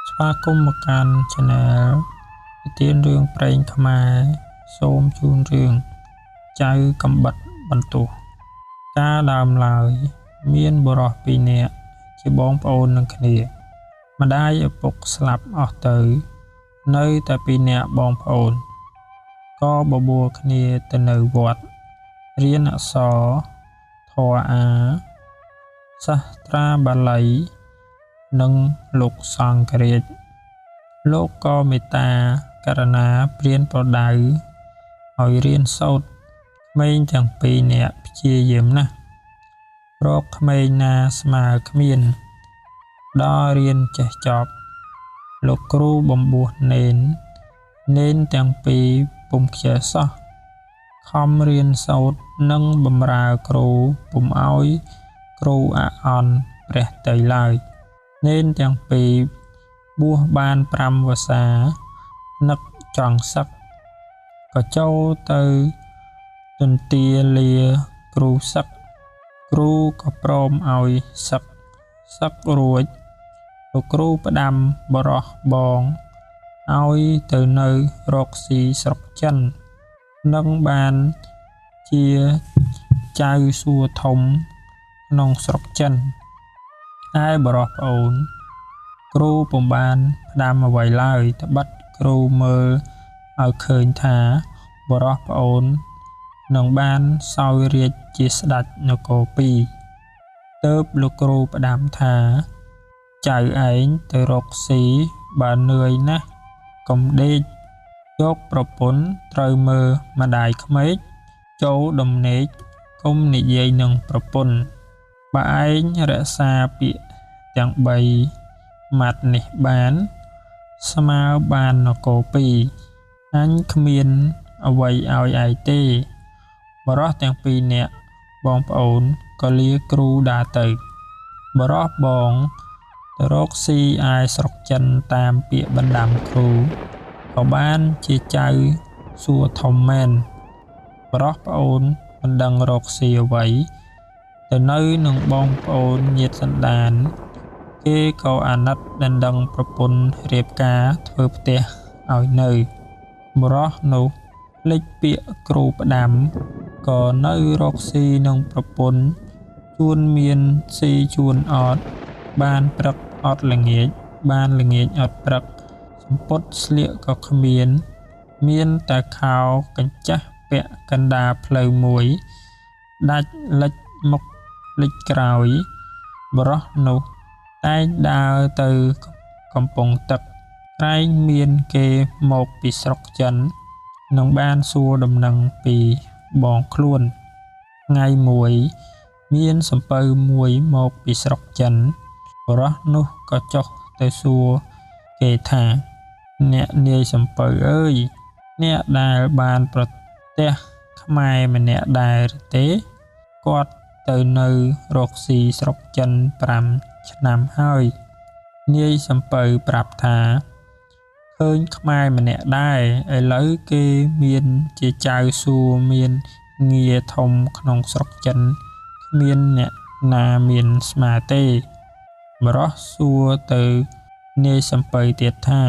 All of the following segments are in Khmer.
ស្វាគមន៍មកកាន់ Channel និទានរឿងព្រេងខ្មែរសូមជូនរឿងចៅកំបិតបន្ទោះកាលដើមឡើយមានបុរសពីរនាក់ជាបងប្អូននឹងគ្នាម្ដាយឪពុកស្លាប់អស់ទៅនៅតែពីរនាក់បងប្អូនក៏បបួលគ្នាទៅនៅវត្តរៀនអក្សរធម៌អាសាស្ត្រាបាលីនិងលោកសង្ឃរាជលោកក៏មេត្តាករណាព្រានប្រដៅឲ្យរៀនសូត្រក្មេងទាំងពីរនាក់ព្យាយាមណាស់រកក្មេងណាស្មើគ្មានដល់រៀនចេះចប់លោកគ្រូបំបួសនេនទាំងពីរពុំខ្ជិលសោះខំរៀនសូត្រនិងបម្រើគ្រូពុំឲ្យគ្រូអអន់ព្រះទ័យឡើយនេនទាំងពីរបួសបាន5វស្សានឹកចង់សឹកក៏ចូលទៅទន្ទាលាគ្រូសឹកគ្រូក៏ព្រមឲ្យសឹករួចលោកគ្រូផ្ដាំបរោះបងឲ្យទៅនៅរកស៊ីស្រុកចិននឹងបានជាចៅសួធំក្នុងស្រុកចិនឯបរោះប្អូនគ្រូពុំបានផ្ដាំអ្វីឡើយត្បិតគ្រូមើលឲ្យឃើញថាបរោះប្អូននឹងបានសោយរាជ្យជាស្ដេចនគរពីរទើបលោកគ្រូផ្ដាំថាចៅឯងទៅរកស៊ីបើនឿយណាស់កុំដេកយកប្រពន្ធត្រូវមើលម្ដាយក្មេកចូលដំណេកកុំនិយាយនឹងប្រពន្ធបើឯងរក្សាពាក្យទាំង3ម៉ាត់នេះបានស្មើបាននគរពីរអញគ្មានអ្វីឲ្យឯងទេបរោះទាំងពីរនាក់បងប្អូនក៏លាគ្រូដើរទៅបរោះបងទៅរកស៊ីឯស្រុកចិនតាមពាក្យបណ្ដាំគ្រូក៏បានជាចៅសួធំមែនបរោះប្អូនមិនដឹងរកស៊ីអ្វីទៅនៅនឹងបងប្អូនញាតិសន្តានគេក៏អាណិតដណ្ដឹងប្រពន្ធរៀបការធ្វើផ្ទះឲ្យនៅបរោះនោះភ្លេចពាក្យគ្រូផ្ដាំក៏នៅរកស៊ីនឹងប្រពន្ធជួនមានស៊ីជួនអត់បានព្រឹកអត់ល្ងាចបានល្ងាចអត់ព្រឹកសម្ពុតស្លៀកក៏គ្មានតែខោកញ្ចាស់ពាក់កណ្ដាលផ្លូវមួយដាច់លិចមុខលិចក្រោយបរោះនោះតែងដើរទៅកំពង់ទឹកតែងមានគេមកពីស្រុកចិននឹងបានសួរដំណឹងពីបងខ្លួនថ្ងៃមួយមានសំពៅមួយមកពីស្រុកចិនបរោះនោះក៏ចុះទៅសួរគេថាអ្នកនាយសំពៅអើយអ្នកដែលបានប្រទះខ្មែរម្នាក់ដែរទេគាត់ទៅនៅរកស៊ីស្រុកចិន5ឆ្នាំហើយនាយសំពៅប្រាប់ថាឃើញខ្មែរម្នាក់ដែរឥឡូវគេមានជាចៅសួមានងារធំក្នុងស្រុកចិនគ្មានអ្នកណាមានស្មាទេបរោះសួរទៅនាយសំពៅទៀតថា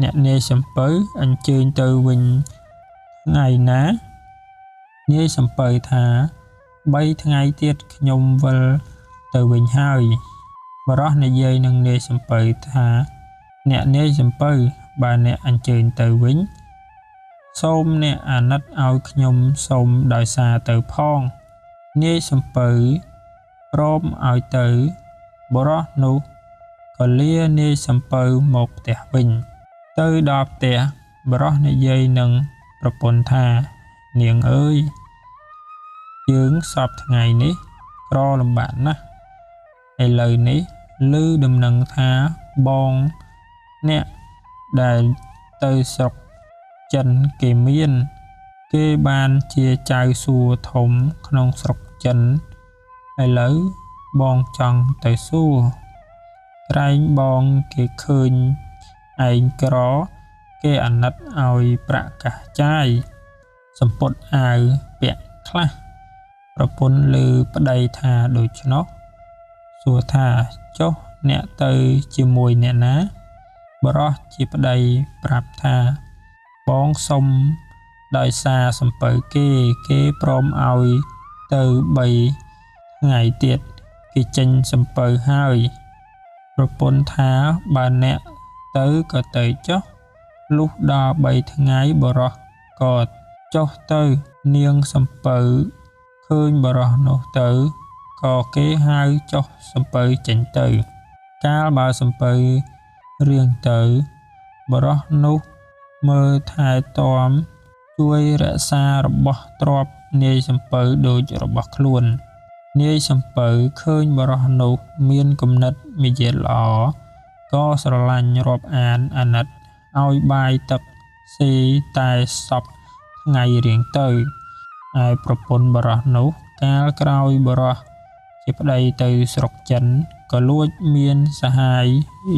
អ្នកនាយសំពៅអញ្ជើញទៅវិញថ្ងៃណានាយសំពៅថា3ថ្ងៃទៀតខ្ញុំវិលទៅវិញហើយបរោះនិយាយនឹងនាយសំពៅថាអ្នកនាយសំពៅបើអ្នកអញ្ជើញទៅវិញសូមអ្នកអាណិតឲ្យខ្ញុំសូមដោយសារទៅផងនាយសំពៅព្រមឲ្យទៅបរោះនោះក៏លានាយសំពៅមកផ្ទះវិញទៅដល់ផ្ទះបរោះនិយាយនឹងប្រពន្ធថានាងអើយយើងសពថ្ងៃនេះក្រលំបាកណាស់ឥឡូវនេះឮដំណឹងថាបងអ្នកដែលទៅស្រុកចិនគេមានគេបានជាចៅសួធំក្នុងស្រុកចិនឥឡូវបងចង់ទៅសួរក្រែងបងគេឃើញឯងក្រគេអាណិតឲ្យប្រាក់កាសចាយសម្ពុតអាវពាក់ខ្លះប្រពន្ធឮប្តីថាដូច្នោះសួរថាចុះអ្នកទៅជាមួយអ្នកណា បរោះជាប្តីប្រាប់ថាបងសុំដោយសារសំពៅគេព្រមឲ្យទៅ3ថ្ងៃទៀតគេចេញសំពៅហើយប្រពន្ធថាបើអ្នកទៅក៏ទៅចុះលុះដល់3ថ្ងៃបរោះក៏ចុះទៅនាងសំពៅឃើញបរោះនោះទៅក៏គេហៅចុះសំពៅចេញទៅកាលបើសំពៅរៀងទៅបរោះនោះមើលថែទាំជួយរក្សារបស់ទ្រព្យនាយសំពៅដូចរបស់ខ្លួននាយសំពៅឃើញបរោះនោះមានគំនិតមាយាទល្អក៏ស្រឡាញ់រាប់អានអាណិតឲ្យបាយទឹកសេតែសពថ្ងៃរៀងទៅឯប្រពន្ធបរោះនោះកាលក្រោយបរោះជាប្តីទៅស្រុកចិនក៏លួចមានសហាយ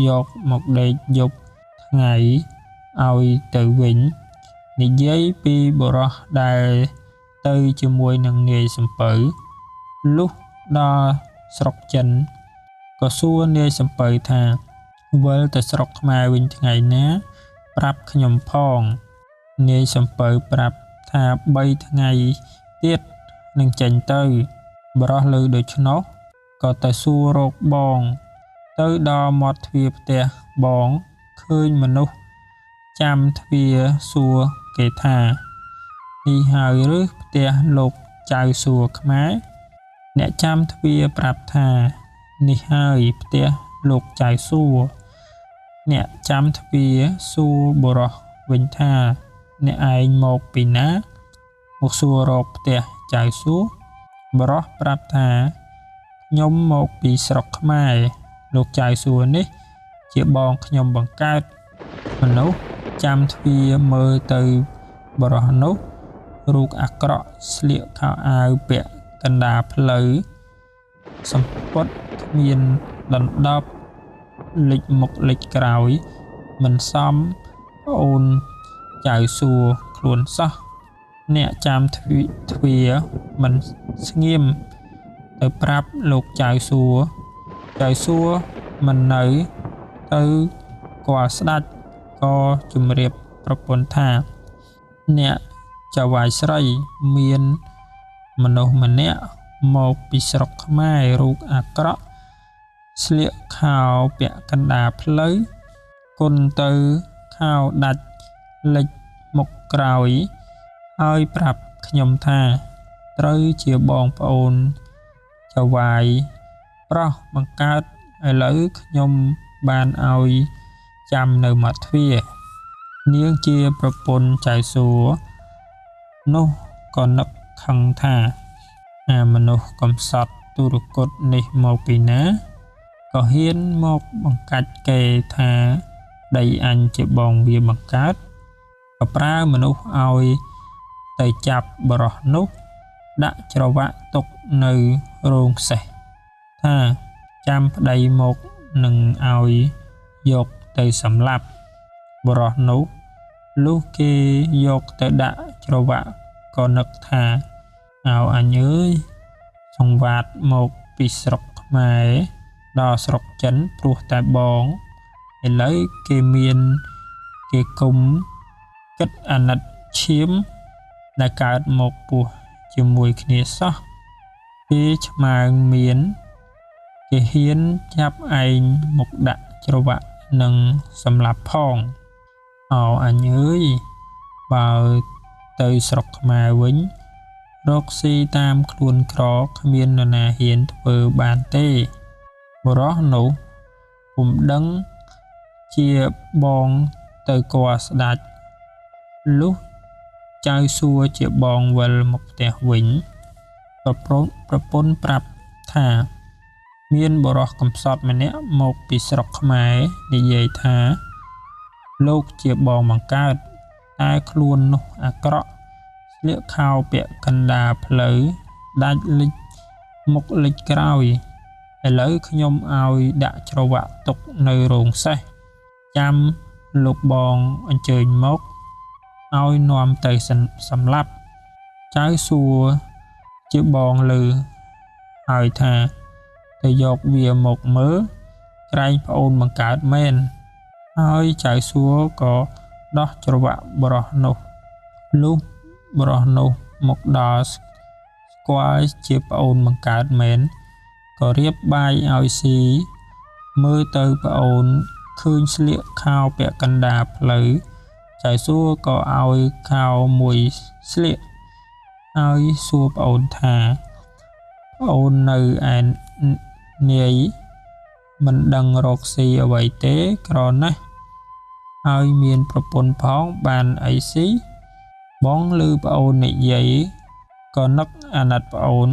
យកមកដេកយប់ថ្ងៃឲ្យទៅវិញនិយាយពីបរោះដែលទៅជាមួយនឹងនាយសំពៅលុះដល់ស្រុកចិនក៏សួរនាយសំពៅថាវិលទៅស្រុកខ្មែរវិញថ្ងៃណាប្រាប់ខ្ញុំផងនាយសំពៅប្រាប់ថា3ថ្ងៃទៀតនឹងចេញទៅបរោះលើដូច្នោះក៏ទៅសួររកបងទៅដល់មាត់ទ្វារផ្ទះបងឃើញមនុស្សចាំទ្វារសួរគេថានេះហើយឬផ្ទះលោកចៅសួរខ្មែរអ្នកចាំទ្វារប្រាប់ថានេះហើយផ្ទះលោកចៅសួរអ្នកចាំទ្វារសួរបរោះវិញថាអ្នកឯងមកពីណាមកសួររកផ្ទះចៅសួរបរោះប្រាប់ថាខ្ញុំមកពីស្រុកខ្មែរលោកចៅសួរនេះជាបងខ្ញុំបង្កើតមនុស្សចាំទ្វារមើលទៅបរោះនោះរូបអាក្រក់ស្លៀកខោអាវពាក់កណ្ដាលផ្លូវសំពត់គ្មានដណ្ដប់លិចមុខលិចក្រោយមិនសមប្អូនចៅសួរខ្លួនសោះអ្នកចាំទ្វារមិនស្ងៀមទៅប្រាប់លោកចៅសួរមិននៅទៅគាល់ស្ដាច់ក៏ជំរាបប្រពន្ធថាអ្នកចៅវាយស្រីមានមនុស្សម្នាក់មកពីស្រុកខ្មែររូបអាក្រក់ស្លៀកខោពាក់កណ្ដាលផ្លូវគុនទៅខោដាច់លិចមុខក្រោយហើយប្រាប់ខ្ញុំថាត្រូវជាបងប្អូនចៅវាយប្រុសបង្កើតឥឡូវខ្ញុំបានឲ្យចាំនៅមាត់ទ្វារនាងជាប្រពន្ធចៅសួរនោះក៏នឹកខឹងថាមនុស្សកំសត់ទុរគតនេះមកពីណាក៏ហ៊ានមកបង្កាច់គេថាដីអញជាបងវាបង្កើតក៏ប្រើមនុស្សឲ្យទៅចាប់បរោះនោះដាក់ច្រវាក់ទុកនៅរោងសេះថាចាំប្តីមកនឹងឲ្យយកទៅសម្លាប់បរោះនោះលុះគេយកទៅដាក់ច្រវាក់ក៏នឹកថាអញអើយសង្វាតមកពីស្រុកខ្មែរដល់ស្រុកចិនព្រោះតែបងឥឡូវគេគុំគិតអាណិតឈាមដែលកើតមកពោះជាមួយគ្នាសោះពេលឆ្មាងមានគេហ៊ានចាប់ឯងមកដាក់ច្រវាក់នឹងសម្លាប់ផងអញអើយបើទៅស្រុកខ្មែរវិញរកស៊ីតាមខ្លួនក្រគ្មាននរណាហ៊ានធ្វើបានទេបរោះនោះពុំដឹងជាបងទៅគាល់ស្ដាច់លុះចៅសួរជាបងវិលមកផ្ទះវិញប្រពន្ធប្រាប់ថាមានបរោះកំសត់ម្នាក់មកពីស្រុកខ្មែរនិយាយថាលោកជាបងបង្កើតតែខ្លួននោះអាក្រក់ស្លៀកខោពាក់កណ្ដាលផ្លូវដាច់លិចមុខលិចក្រោយឥឡូវខ្ញុំឲ្យដាក់ច្រវាក់ទុកនៅរោងសេះចាំលោកបងអញ្ជើញមកឲ្យនាំទៅសម្លាប់ចៅសួរជាបងលើហើយថាទៅយកវាមកមើលក្រែងប្អូនបង្កើតមែន ហើយចៅសួក៏ដោះច្រវាក់បរោះនោះលុះបរោះនោះមកដល់ស្គាល់ជាប្អូនបង្កើតមែនក៏រៀបបាយឲ្យស៊ីមើលទៅប្អូនឃើញស្លៀកខោពាក់កណ្ដាលផ្លូវចៅសួក៏ឲ្យខោមួយស្លៀកហើយសួរប្អូនថាប្អូននៅឯនាយមិនដឹងរកស៊ីអ្វីទេក្រណាស់ហើយមានប្រពន្ធផងបានអីស៊ីបងឮប្អូននិយាយក៏នឹកអាណិតប្អូន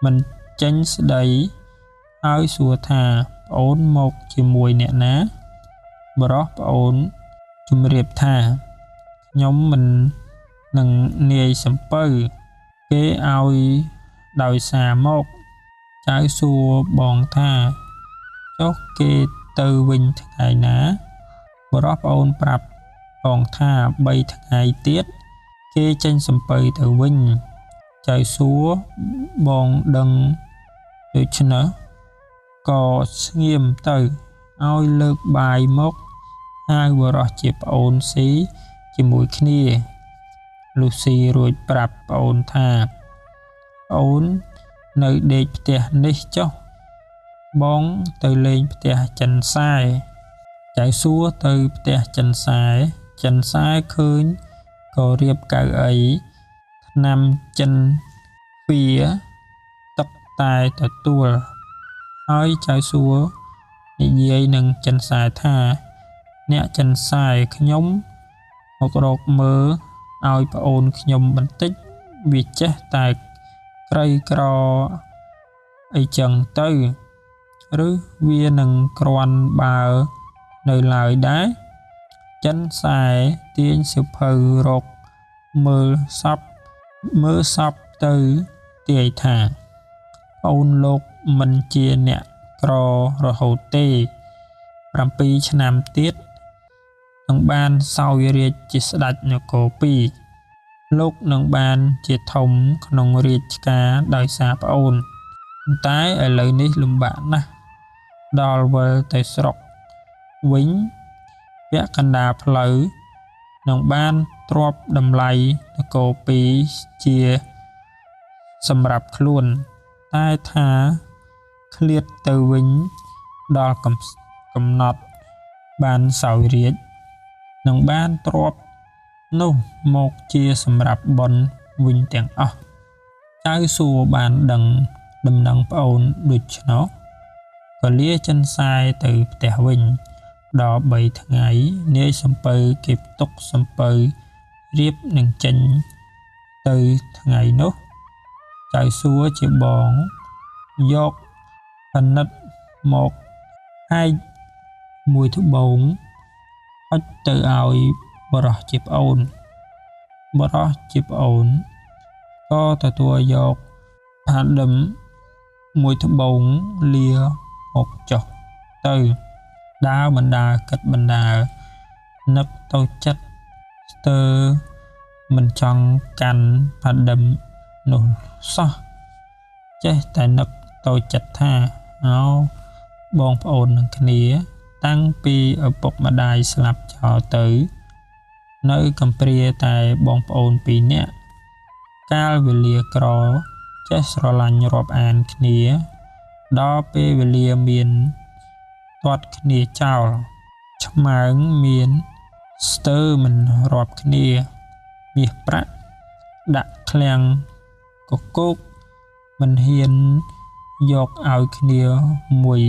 មិនចេញស្ដីហើយសួរថាប្អូនមកជាមួយអ្នកណាបរោះប្អូនជំរាបថាខ្ញុំមិននឹងនាយសំពៅគេឲ្យដោយសារមកចៅសួរបងថាចុះគេទៅវិញថ្ងៃណាបរោះប្អូនប្រាប់បងថា3ថ្ងៃទៀតគេចេញសំពៅទៅវិញចៅសួរបងដឹងដូច្នោះក៏ស្ងៀមទៅឲ្យលើកបាយមកហៅបរោះជាប្អូនស៊ីជាមួយគ្នាលុះស៊ីរួចប្រាប់ប្អូនថាប្អូននៅដេកផ្ទះនេះចុះបងទៅលេងផ្ទះចិនសែចៅសួរទៅផ្ទះចិនសែឃើញក៏រៀបកៅអីថ្នាំចិនហ្វាទឹកតែទទួលហើយចៅសួរនិយាយនឹងចិនសែថាអ្នកចិនសែខ្ញុំមករកមើលឲ្យប្អូនខ្ញុំបន្តិចវាចេះតែក្រីក្រអីចឹងទៅឬវានឹងក្រាន់បើនៅឡើយដែរចិនសែទាញសិភៅរកមើលសពទៅទាយថាប្អូនលោកមិនជាអ្នកក្ររហូតទេ7ឆ្នាំទៀតនឹងបានសោយរាជ្យជាស្ដេចនគរ2លោកនឹងបានជាធំក្នុងរាជការដោយសារប្អូនតែឥឡូវនេះលំបាកណាស់ដល់វិលទៅស្រុកវិញពាក់កណ្ដាលផ្លូវនឹងបានទ្រព្យតម្លៃនគរ2ជាសម្រាប់ខ្លួនតែថាឃ្លាតទៅវិញដល់កំណត់បានសោយរាជ្យនឹងបានទ្រព្យនោះមកជាសម្រាប់បុណ្យវិញទាំងអស់ចៅសួរបានដឹងដំណឹងប្អូនដូច្នោះក៏លាចិនសែទៅផ្ទះវិញដល់3ថ្ងៃនាយសំពៅគេផ្ទុកសំពៅរៀបនឹងចេញទៅថ្ងៃនោះចៅសួរជាបងយកផនិតមកហែកមួយត្បូងហុចទៅឲ្យបរោះជាប្អូនក៏ទទួលយកផាដិមមួយត្បូងលាមកចុះទៅដើរបណ្ដាគិតបណ្ដានឹកទៅចិត្តស្ទើរមិនចង់កាន់ផាដិមនោះសោះចេះតែនឹកទៅចិត្តថាបងប្អូននឹងគ្នាតាំងពីឪពុកម្ដាយស្លាប់ចោលទៅនៅកំព្រាតែបងប្អូន2នាក់កាលវេលាក្រចេះស្រឡាញ់រាប់អានគ្នាដល់ពេលវេលាមានទាត់គ្នាចោលឆ្មើងមានស្ទើរមិនរាប់គ្នាមាសប្រាក់ដាក់ឃ្លាំងកកោកមិនហ៊ានយកឲ្យគ្នាមួយ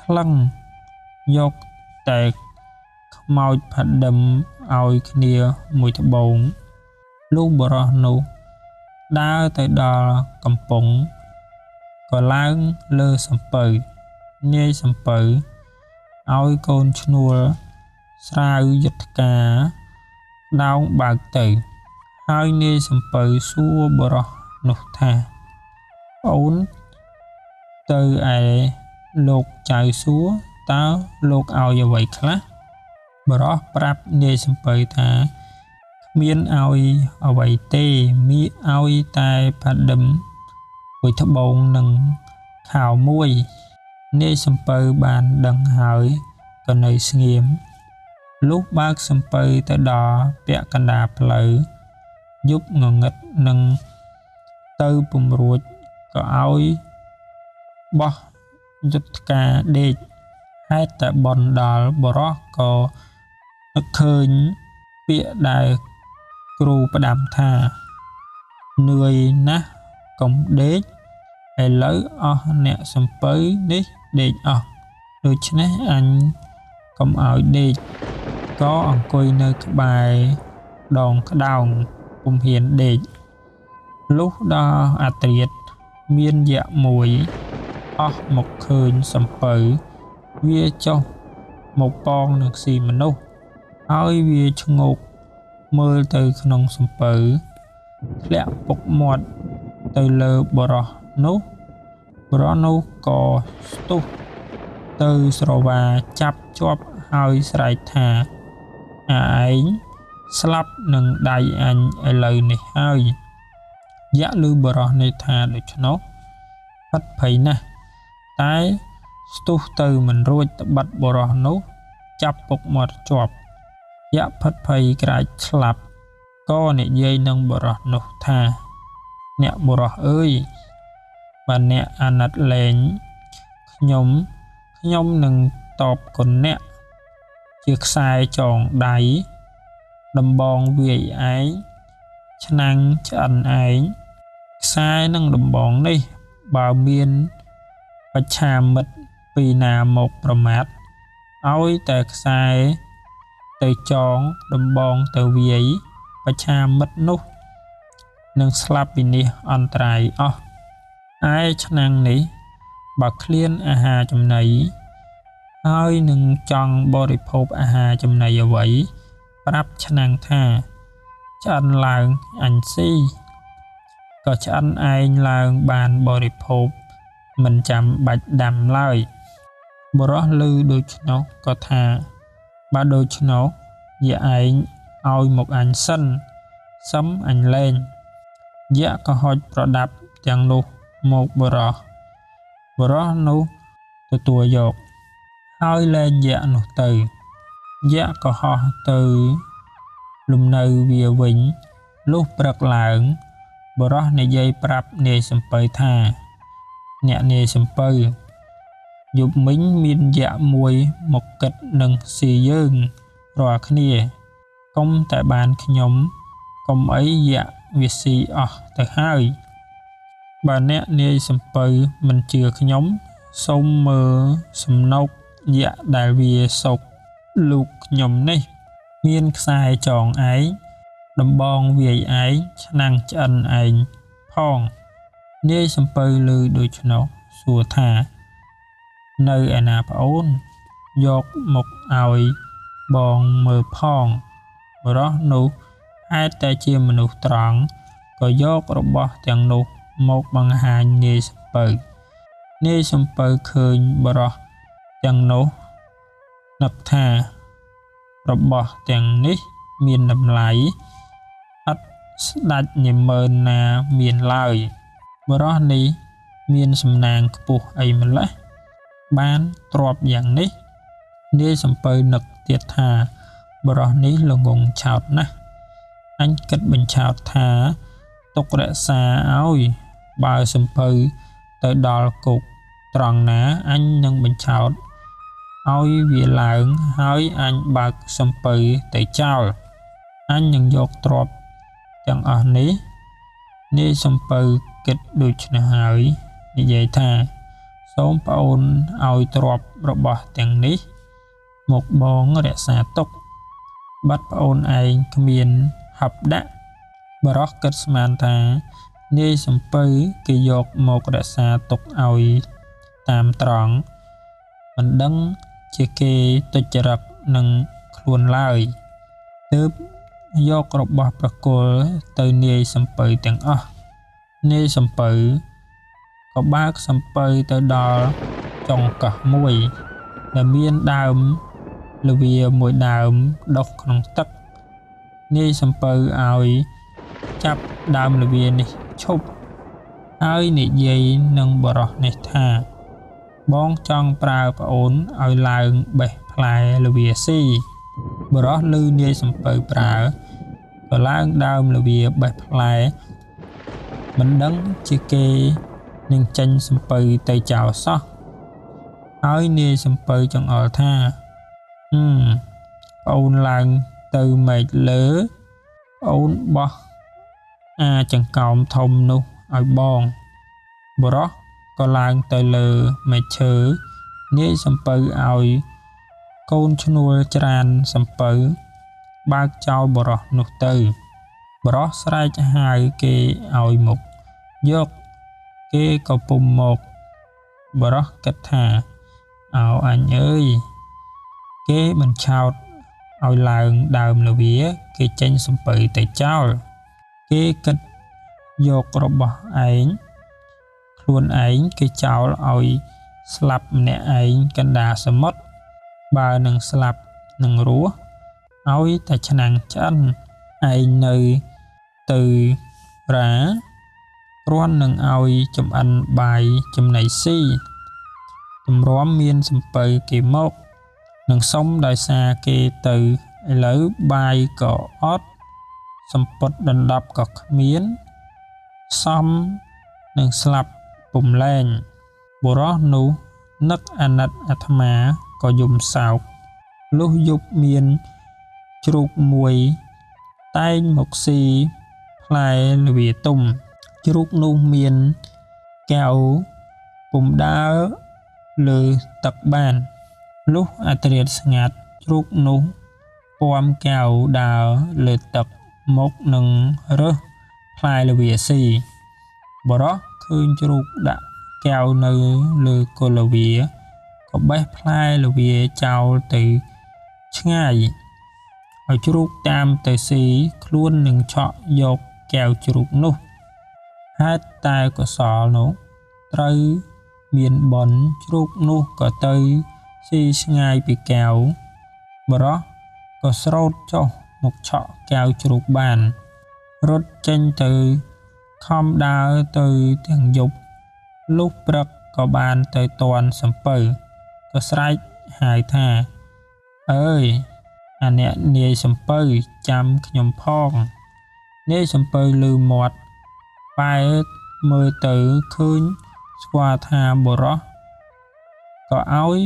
ថ្លឹងយកតែខ្មោចផាដិមឲ្យគ្នាមួយត្បូងលុះបរោះនោះដើរទៅដល់កំពង់ក៏ឡើងលើសំពៅនាយសំពៅឲ្យកូនឈ្នួលស្រាវយុទ្ធការដោងបើកទៅហើយនាយសំពៅសួរបរោះនោះថាប្អូនទៅឯលោកចៅសួរតើលោកឲ្យអ្វីខ្លះបរោះប្រាប់នាយសំពៅថាគ្មានឲ្យអ្វីទេមីឲ្យតែផាដិមមួយត្បូងនឹងខោមួយនាយសំពៅបានដឹងហើយ ក៏នៅស្ងៀមលុះបើកសំពៅទៅដល់ពាក់កណ្ដាលផ្លូវយប់ងងឹតនឹងទៅពំរួចក៏ឲ្យបោះយុទ្ធការដេកហេតុតែបនដល់បរោះក៏នឹកឃើញពាក្យដែលគ្រូផ្ដាំថានឿយណាស់កុំដេកឥឡូវអស់អ្នកសំពៅនេះដេកអស់ដូច្នេះអញកុំឲ្យដេកក៏អង្គុយនៅក្បែរដងក្តោងពុំហ៊ានដេកលុះដល់អាត្រៀតមានយក្សមួយអស់មកឃើញសំពៅវាចុះមកប៉ងនឹងស៊ីមនុស្សហើយវាឆ្ងោកមើលទៅក្នុងសំពៅធ្លាក់ពុកមាត់ទៅលើបរោះនោះក៏ស្ទុះទៅស្រវាចាប់ជាប់ហើយស្រែកថាឯងស្លាប់នឹងដៃអញឥឡូវនេះហើយយក្សឮបរោះនេះថាដូច្នោះផិតភ័យណាស់តែស្ទុះទៅមិនរួចត្បិតបរោះនោះចាប់ពុកមាត់ជាប់យក្សផិតភ័យក្រាចស្លាប់ក៏និយាយនឹងបរោះនោះថាអ្នកបរោះអើយបើអ្នកអាណិតលែងខ្ញុំនឹងតបគុណអ្នកជាខ្សែចងដៃដំបងវាយឯងឆ្នាំងឆ្អិនឯងខ្សែនឹងដំបងនេះបើមានបច្ឆាមិត្តពីណាមកប្រមាថឲ្យតែខ្សែទៅចងដំបងទៅវាយបច្ឆាមិត្តនោះនឹងស្លាប់វិនាសអន្តរាយអស់ឯឆ្នាំងនេះបើឃ្លានអាហារចំណីហើយនឹងចង់បរិភោគអាហារចំណីអ្វីប្រាប់ឆ្នាំងថាឆ្អិនឡើងអញស៊ីក៏ឆ្អិនឯងឡើងបានបរិភោគមិនចាំបាច់ដាំឡើយបរោះឮដូច្នោះក៏ថាបើដូច្នោះយាឯងឲ្យមកអញសិនសឹមអញលែងយក្សក៏ហុចប្រដាប់ទាំងនោះមកបរោះនោះទទួលយកហើយលែងយក្សនោះទៅយក្សក៏ហោះទៅលំនៅវាវិញលុះព្រឹកឡើងបរោះនិយាយប្រាប់នាយសំពៅថាអ្នកនាយសំពៅយប់មិញមានយក្សមួយមកគិតនឹងស៊ីយើងរាល់គ្នាកុំតែបានខ្ញុំកុំអីយក្សវាស៊ីអស់ទៅហើយបើអ្នកនាយសំពៅមិនជឿខ្ញុំសូមមើលសំណុកយក្សដែលវាសោកលូកខ្ញុំនេះមានខ្សែចងឯងដំបងវាយឯងឆ្នាំងឆ្អិនឯងផងនាយសំពៅឮដូច្នោះសួរថានៅឯណាប្អូនយកមកឲ្យបងមើលផងបរោះនោះហេតុតែជាមនុស្សត្រង់ក៏យករបស់ទាំងនោះមកបង្ហាញនាយសំពៅនាយសំពៅឃើញបរោះទាំងនោះនឹកថារបស់ទាំងនេះមានតម្លៃឥតស្ដេចនិមឺនណាមានឡើយបរោះនេះមានសំណាងខ្ពស់អីម្ល៉េះបានទ្រព្យយ៉ាងនេះនាយសំពៅនឹកទៀតថាបរោះនេះល្ងង់ឆោតណាស់អញគិតបញ្ឆោតថាទុករក្សាឲ្យបើសំពៅទៅដល់គុកត្រង់ណាអញនឹងបញ្ឆោតឲ្យវាឡើងហើយអញបើកសំពៅទៅចោលអញនឹងយកទ្រព្យទាំងអស់នេះនាយសំពៅគិតដូច្នេះហើយនិយាយថាសូមប្អូនឲ្យទ្រព្យរបស់ទាំងនេះមកបងរក្សាទុកបាត់ប្អូនឯងគ្មានហັບដាក់បរោះគិតស្មានថានាយសំពៅគេយកមករក្សាទុកឲ្យតាមត្រង់មិនដឹងជាគេទុច្ចរិតនឹងខ្លួនឡើយទើបយករបស់ប្រគល់ទៅនាយសំពៅទាំងអស់នាយសំពៅក៏បើកសំពៅទៅដល់ចុងកោះមួយដែលមានដើមល្វាមួយដើមដុះក្នុងទឹកនាយសំពៅឲ្យចាប់ដើមល្វានេះឈប់ហើយនិយាយនឹងបរោះនេះថាបងចង់ប្រើប្អូនឲ្យឡើងបេះផ្ ផ្លែល្វាស៊ីបរោះឮនាយសំពៅប្រើក៏ឡើងដើមល្វាបេះផ្លែមិនដឹងជាគេនឹងចេញសំពៅទៅចោលសោះហើយនាយសំពៅចង្អុលថាប្អូនឡើងទៅមែកលើប្អូនបោះចង្កោមធំនោះឲ្យបងបរោះក៏ឡើងទៅលើមែកឈើនាយសំពៅឲ្យកូនឈ្នួលច្រានសំពៅបើកចោលបរោះនោះទៅបរោះស្រែកហៅគេឲ្យមកយកគេក៏ពុំមកបរោះគិតថាអញអើយគេមិនឆោតឲ្យឡើងដើមល្វាគេចេញសំពៅទៅចោលគេគិតយករបស់ឯងខ្លួនឯងគេចោលឲ្យស្លាប់ម្នាក់ឯងកណ្ដាលសមុទ្របើនឹងស្លាប់នឹងរស់ឲ្យតែឆ្នាំងឆ្អិនឯងនៅទៅរាគ្រាន់នឹងឲ្យចំអិនបាយចំណីស៊ីទម្រាំមានសំពៅគេមកនឹងសុំដោយសារគេទៅឥឡូវបាយក៏អត់សម្ពត់ដណ្ដប់ក៏គ្មានសំនឹងស្លាប់ពុំលែងបុរសនោះនឹកអាណិតអាត្មាក៏យំសោកលុះយប់មានជ្រូកមួយតែងមកស៊ីផ្លែល្វាទុំជ្រូកនោះមានកែវពុំដើរលើទឹកបានលុះអាត្រាតស្ងាត់ជ្រូកនោះពំកែវដើរលើទឹកមកនឹងរើសផ្លែល្វាស៊ីបរោះឃើញជ្រូកដាក់កែវនៅលើគល់ល្វាក៏បេះផ្លែល្វាចោលទៅឆ្ងាយឲ្យជ្រូកតាមទៅស៊ីខ្លួននឹងឆក់យកកែវជ្រូកនោះហេតុតែកុសលនោះត្រូវមានបុណ្យជ្រូកនោះក៏ទៅស៊ីឆ្ងាយពីកែវបរោះក៏ស្រោតចុះមកឆក់កែវជ្រូកបានរត់ចេញទៅខំដើរទៅទាំងយប់លុះព្រឹកក៏បានទៅទាន់សំពៅក៏ស្រែកហៅថាអើយអាអ្នកនាយសំពៅចាំខ្ញុំផងនាយសំពៅឮមាត់បែរមើលទៅឃើញស្គាល់ថាបុរសក៏ឲ្យ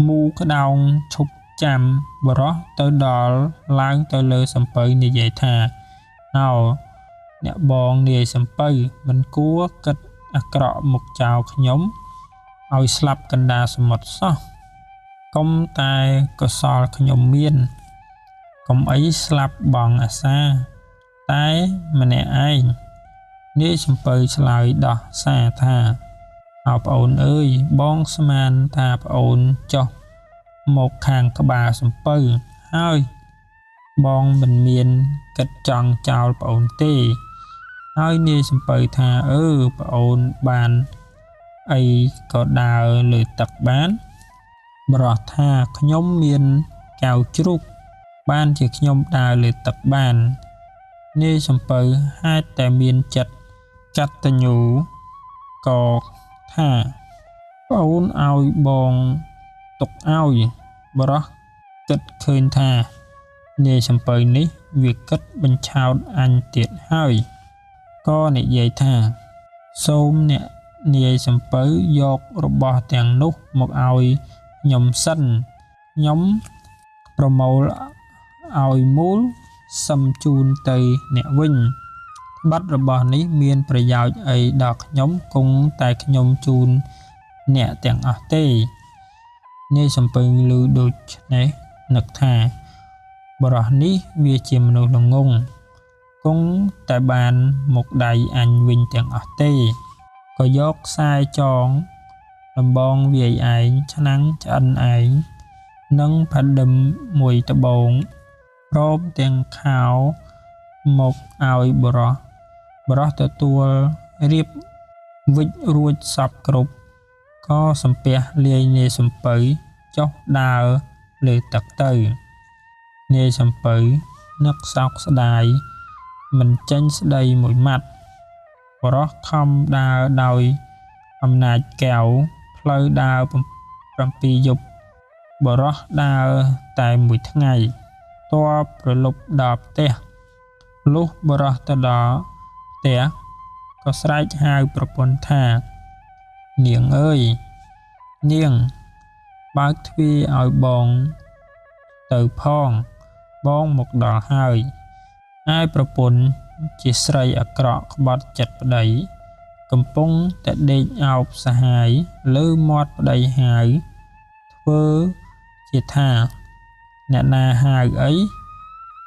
មូក្តោងឈប់ចាំបុរសទៅដល់ឡើងទៅលើសំពៅនិយាយថាអ្នកបងនាយសំពៅមិនគួរគិតអាក្រក់មកចោលខ្ញុំឲ្យស្លាប់កណ្ដាលសមុទ្រសោះកុំតែកុសលខ្ញុំមានកុំអីស្លាប់បងអាសាតែម្នាក់ឯងនាយសំពៅឆ្លើយដោះសារថាប្អូនអើយបងស្មានថាប្អូនចុះមកខាងក្បាលសំពៅហើយបងមិនមានគិតចង់ចោលប្អូនទេហើយនាយសំពៅថាប្អូនបានអីក៏ដើរលើទឹកបានបរោះថាខ្ញុំមានកែវជ្រូកបានជាខ្ញុំដើរលើទឹកបាននាយសំពៅហេតុតែមានចិត្តកតញ្ញូក៏ថាប្អូនឲ្យបងទុកឲ្យបរោះគិតឃើញថានាយសំពៅនេះវាគិតបញ្ឆោតអញទៀតហើយក៏និយាយថាសូមអ្នកនាយសំពៅយករបស់ទាំងនោះមកឲ្យខ្ញុំសិនខ្ញុំប្រមូលឲ្យមូលសឹមជូនទៅអ្នកវិញប័ណ្ណរបស់នេះមានប្រយោជន៍អីដល់ខ្ញុំគង់តែខ្ញុំជូនអ្នកទាំងអស់ទេនាយសំពៅឮដូច្នេះនឹកថាបរោះនេះវាជាមនុស្សល្ងង់គង់តែបានមកដៃអញវិញទាំងអស់ទេក៏យកខ្សែចងដំបងវាយឯងឆ្នាំងឆ្អិនឯងនិងផាឌឹមមួយត្បូងព្រមទាំងខោមកឲ្យបរោះទទួលរៀបវិចរួចសពគ្រប់ក៏សំពះលាយនាយសំពៅចុះដើរលើទឹកទៅនាយសំពៅនឹកសោកស្ដាយមិនចេញស្ដីមួយម៉ាត់បរោះខំដើរដោយអំណាចកែវផ្លូវដើរ7យប់ បរោះដើរតែមួយថ្ងៃតបប្រលប់ដល់ផ្ទះលុះបរោះទៅដល់ផ្ទះក៏ស្រែកហៅប្រពន្ធថានាងអើយនាងបើកទ្វារឲ្យបងទៅផងបងមកដល់ហើយឯប្រពន្ធជាស្រីអាក្រក់ក្បត់ចិត្តប្តីកំពុងតែដេកអោបសហាយលើមាត់ប្តីហៅធ្វើជាថាអ្នកណាហៅអី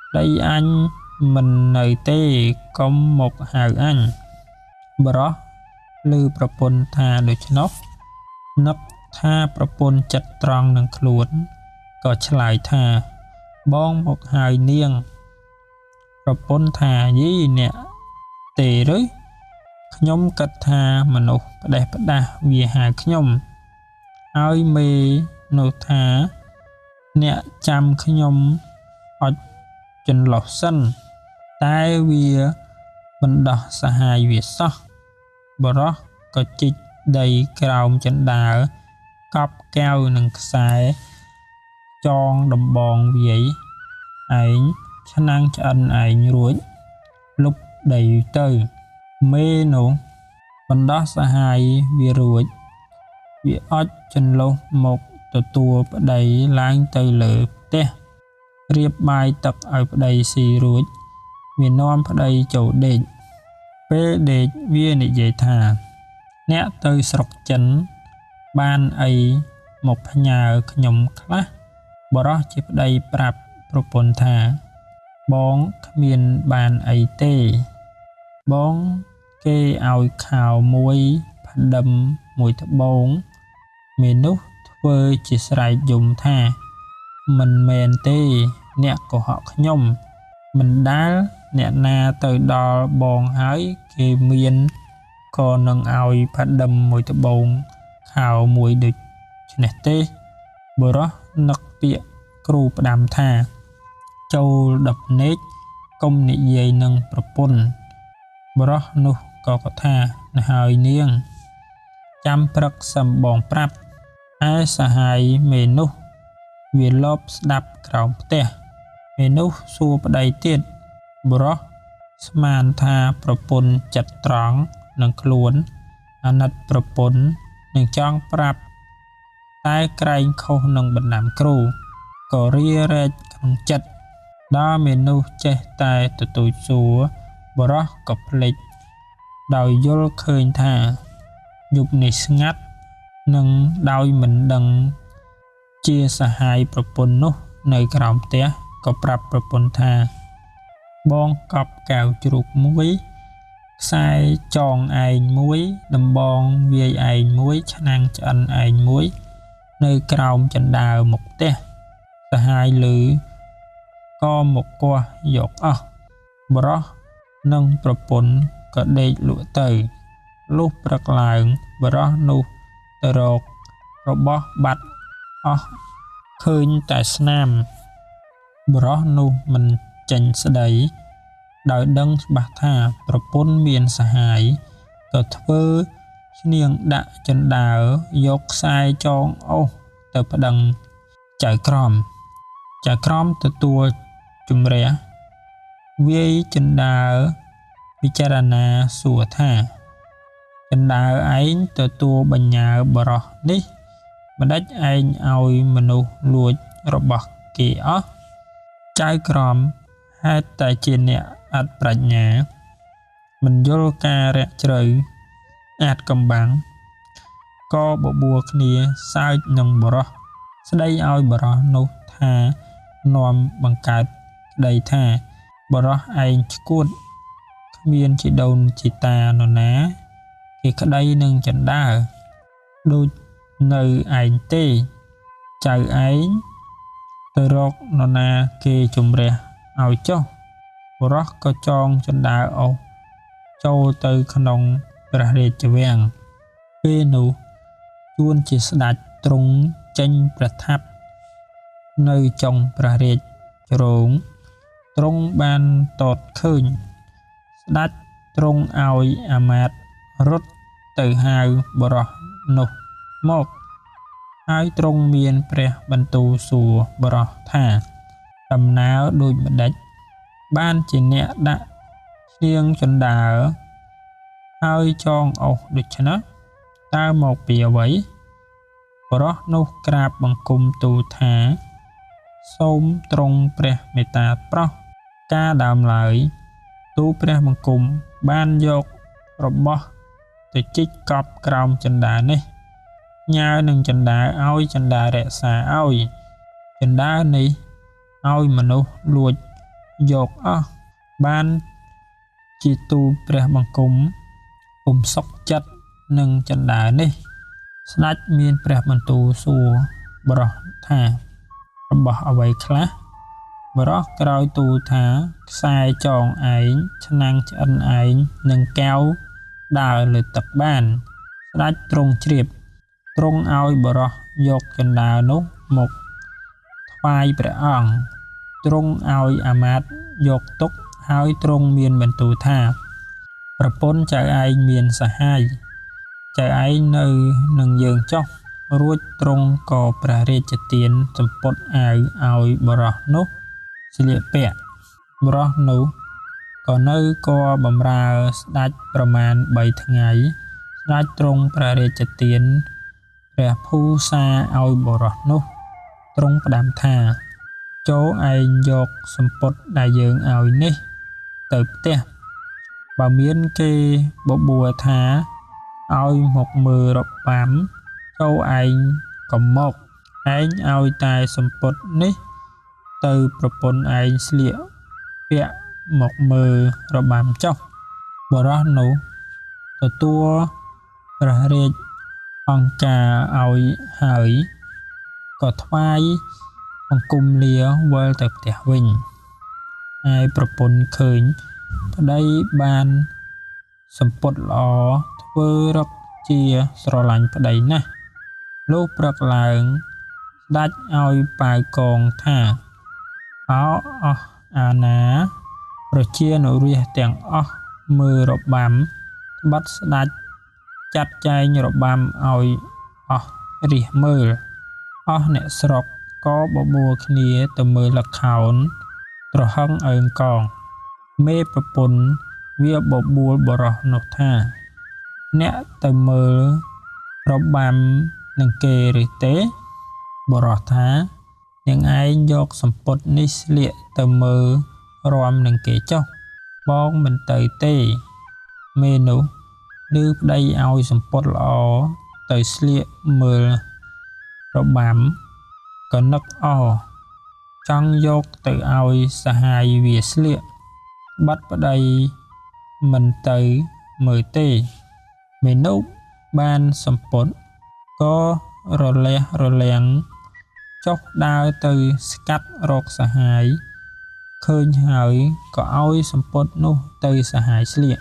ប្តីអញមិននៅទេកុំមកហៅអញបរោះឮប្រពន្ធថាដូច្នោះនឹកថាប្រពន្ធចិត្តត្រង់នឹងខ្លួនក៏ឆ្លើយថាបងមកហៅនាងប្រពន្ធថាយីអ្នកទេឬខ្ញុំគិតថាមនុស្សផ្ដេសផ្ដាស់វាហៅខ្ញុំហើយមេនោះថាអ្នកចាំខ្ញុំអត់ចន្លោះសិនតែវាបណ្ដោះសហាយវាសោះបរោះក៏ជីកដីក្រោមជណ្ដើរកប់កែវនឹងខ្សែចងដំបងវាយឯងឆ្នាំងឆ្អិនឯងរួចលុបដីទៅមេនោះបណ្ដោះសហាយវារួចវាអត់ចន្លោះមកទទួលប្តីឡើងទៅលើផ្ទះរៀបបាយទឹកឲ្យប្តីស៊ីរួចវានាំប្តីចូលដេកពេលដេកវានិយាយថាអ្នកទៅស្រុកចិនបានអីមកផ្ញើខ្ញុំខ្លះបរោះជាប្តីប្រាប់ប្រពន្ធថាបងគ្មានបានអីទេបងគេឲ្យខោមួយផ្ដិមមួយត្បូងមេនោះធ្វើជាស្រែកយំថាមិនមែនទេអ្នកកុហកខ្ញុំមិនដែលអ្នកណាទៅដល់បងហើយគេមានក៏នឹងឲ្យផ្ដិមមួយត្បូងខោមួយដូចនេះទេបរោះនឹកពាក្យគ្រូផ្ដាំថាចូលដប់នេកកុំនិយាយនឹងប្រពន្ធបរោះនោះក៏ថានៅហើយនាងចាំព្រឹកសឹមបងប្រាប់ឯសហាយមេនោះវាលបស្ដាប់ក្រោមផ្ទះមេនោះសួរប្តីទៀតបរោះស្មានថាប្រពន្ធចិត្តត្រង់នឹងខ្លួនអាណិតប្រពន្ធនឹងចង់ប្រាប់តែក្រែងខុសនឹងបណ្ដាំគ្រូក៏រារែកក្នុងចិត្តដល់មេនោះចេះតែទទូចសួរបរោះក៏ភ្លេចដោយយល់ឃើញថាយប់នេះស្ងាត់នឹងដោយមិនដឹងជាសហាយប្រពន្ធនោះនៅក្រោមផ្ទះក៏ប្រាប់ប្រពន្ធថាបងកប់កែវជ្រូកមួយខ្សែចងឯងមួយដំបងវាយឯងមួយឆ្នាំងឆ្អិនឯងមួយនៅក្រោមជណ្ដើរមុខផ្ទះសហាយឮក៏មកគាស់យកអស់បរោះនិងប្រពន្ធក៏ដេកលក់ទៅលុះព្រឹកឡើងបរោះនោះទៅរករបស់បាត់អស់ឃើញតែស្នាមបរោះនោះមិនចេញស្ដីដោយដឹងច្បាស់ថាប្រពន្ធមានសហាយក៏ធ្វើឈ្នាងដាក់ជណ្ដើរយកខ្សែចងអូសទៅប្តឹងចៅក្រមទទួលជំរះវាយជណ្ដើរពិចារណាសួរថាជណ្ដើរឯងទទួលបញ្ញើបរោះនេះម្ដេចឯងឲ្យមនុស្សលួចរបស់គេអស់ចៅក្រមហេតុតែជាអ្នកអត់ប្រាជ្ញាមិនយល់ការរាក់ជ្រៅអាចកំបាំងក៏បបួលគ្នាសើចនឹងបរោះស្ដីឲ្យបរោះនោះថានាំបង្កើតក្តីថាបរោះឯងឈួតគ្មានជីដូនជីតានរណាគេក្តីនឹងចណ្ដើរដូចនៅឯងទេចៅឯងទៅរកនរណាគេជំរះឲ្យចុះបរោះក៏ចងចណ្ដើរអស់ចូលទៅក្នុងព្រះរាជវាំងពេលនោះជួនជាស្ដេចទ្រង់ចេញប្រថាប់នៅចុងព្រះរាជរោងទ្រង់បានតតឃើញស្ដេចទ្រង់ឲ្យអាមាត្យរត់ទៅហៅបរោះនោះមក ហើយទ្រង់មានព្រះបន្ទូលសួរបរោះថាដំណើរដូចម្ដេចបានជាអ្នកដាក់ឈៀងជណ្ដើរហើយចងអុសដូច្នោះតើមកពីអ្វីបរោះនោះក្រាបបង្គំទូលថាសូមទ្រង់ព្រះមេត្តាប្រោសការដើមឡើយទូលព្រះបង្គំបានយករបស់ទៅជីកកប់ក្រោមជណ្ដើរនេះញើនឹងជណ្ដើរឲ្យជណ្ដើររក្សាឲ្យជណ្ដើរនេះឲ្យមនុស្សលួចយកអស់បានជាទូលព្រះបង្គំពុំសុខចិត្តនឹងជណ្ដើរនេះស្ដេចមានព្រះបន្ទូលសួរបរោះថារបស់អ្វីខ្លះបរោះក្រោយទូលថាខ្សែចងឯងឆ្នាំងឆ្អិនឯងនិងកែវដើរលើទឹកបានស្ដេចទ្រង់ជ្រាបទ្រង់ឲ្យបរោះយកជណ្ដើរនោះមកថ្វាយព្រះអង្គទ្រង់ឲ្យអាមាត្យយកទុកហើយទ្រង់មានបន្ទូលថាប្រពន្ធចៅឯងមានសហាយចៅឯងនៅនឹងយើងចុះរួចទ្រង់ក៏ព្រះរាជទានសម្ពត់អាវឲ្យបរោះនោះស្លៀកពាក់បរោះនោះក៏នៅគរបម្រើស្ដេចប្រមាណ3ថ្ងៃស្ដេចទ្រង់ព្រះរាជទានព្រះភូសាឲ្យបរោះនោះទ្រង់ផ្ដាំថាចូលឯងយកសម្ពត់ដែលយើងឲ្យនេះទៅផ្ទះបើមានគេបបួលថាឲ្យមកមើលរបាំចូលឯងកុំមកឯងឲ្យតែសម្ពត់នេះទៅប្រពន្ធឯងស្លៀកពាក់មកមើលរបាំចុះបរោះនោះទទួលព្រះរាជអង្គការឲ្យហើយក៏ថ្វាយបង្គំលាវិលទៅផ្ទះវិញឯប្រពន្ធឃើញប្តីបានសម្ពត់ល្អធ្វើរកជាស្រឡាញ់ប្តីណាស់លុះព្រឹកឡើងស្ដេចឲ្យប៉ាវកងថាអោអស់អាណាប្រជានុរាស្ត្រទាំងអស់មើលរបាំត្បិតស្ដេចចាត់ចែងរបាំឲ្យអស់រាស្ត្រមើលអស់អ្នកស្រុកក៏បបួលគ្នាទៅមើលល្ខោនត្រហឹងអើងកងមេប្រពន្ធវាបបួលបរោះនោះថាអ្នកទៅមើលរបាំនឹងគេឬទេបរោះថានាងឯងយកសម្ពត់នេះស្លៀកទៅមើលរាំនឹងគេចុះបងមិនទៅទេមេនោះឮប្តីឲ្យសម្ពត់ល្អទៅស្លៀកមើលរបាំក៏នឹកអចង់យកទៅឲ្យសហាយវាស្លៀកបាត់ប្តីមិនទៅមើលទេមេនោះបានសម្ពត់ក៏រលះរលាំងចុះដើរទៅស្កាត់រកសហាយឃើញហើយក៏ឲ្យសម្ពត់នោះទៅសហាយស្លៀក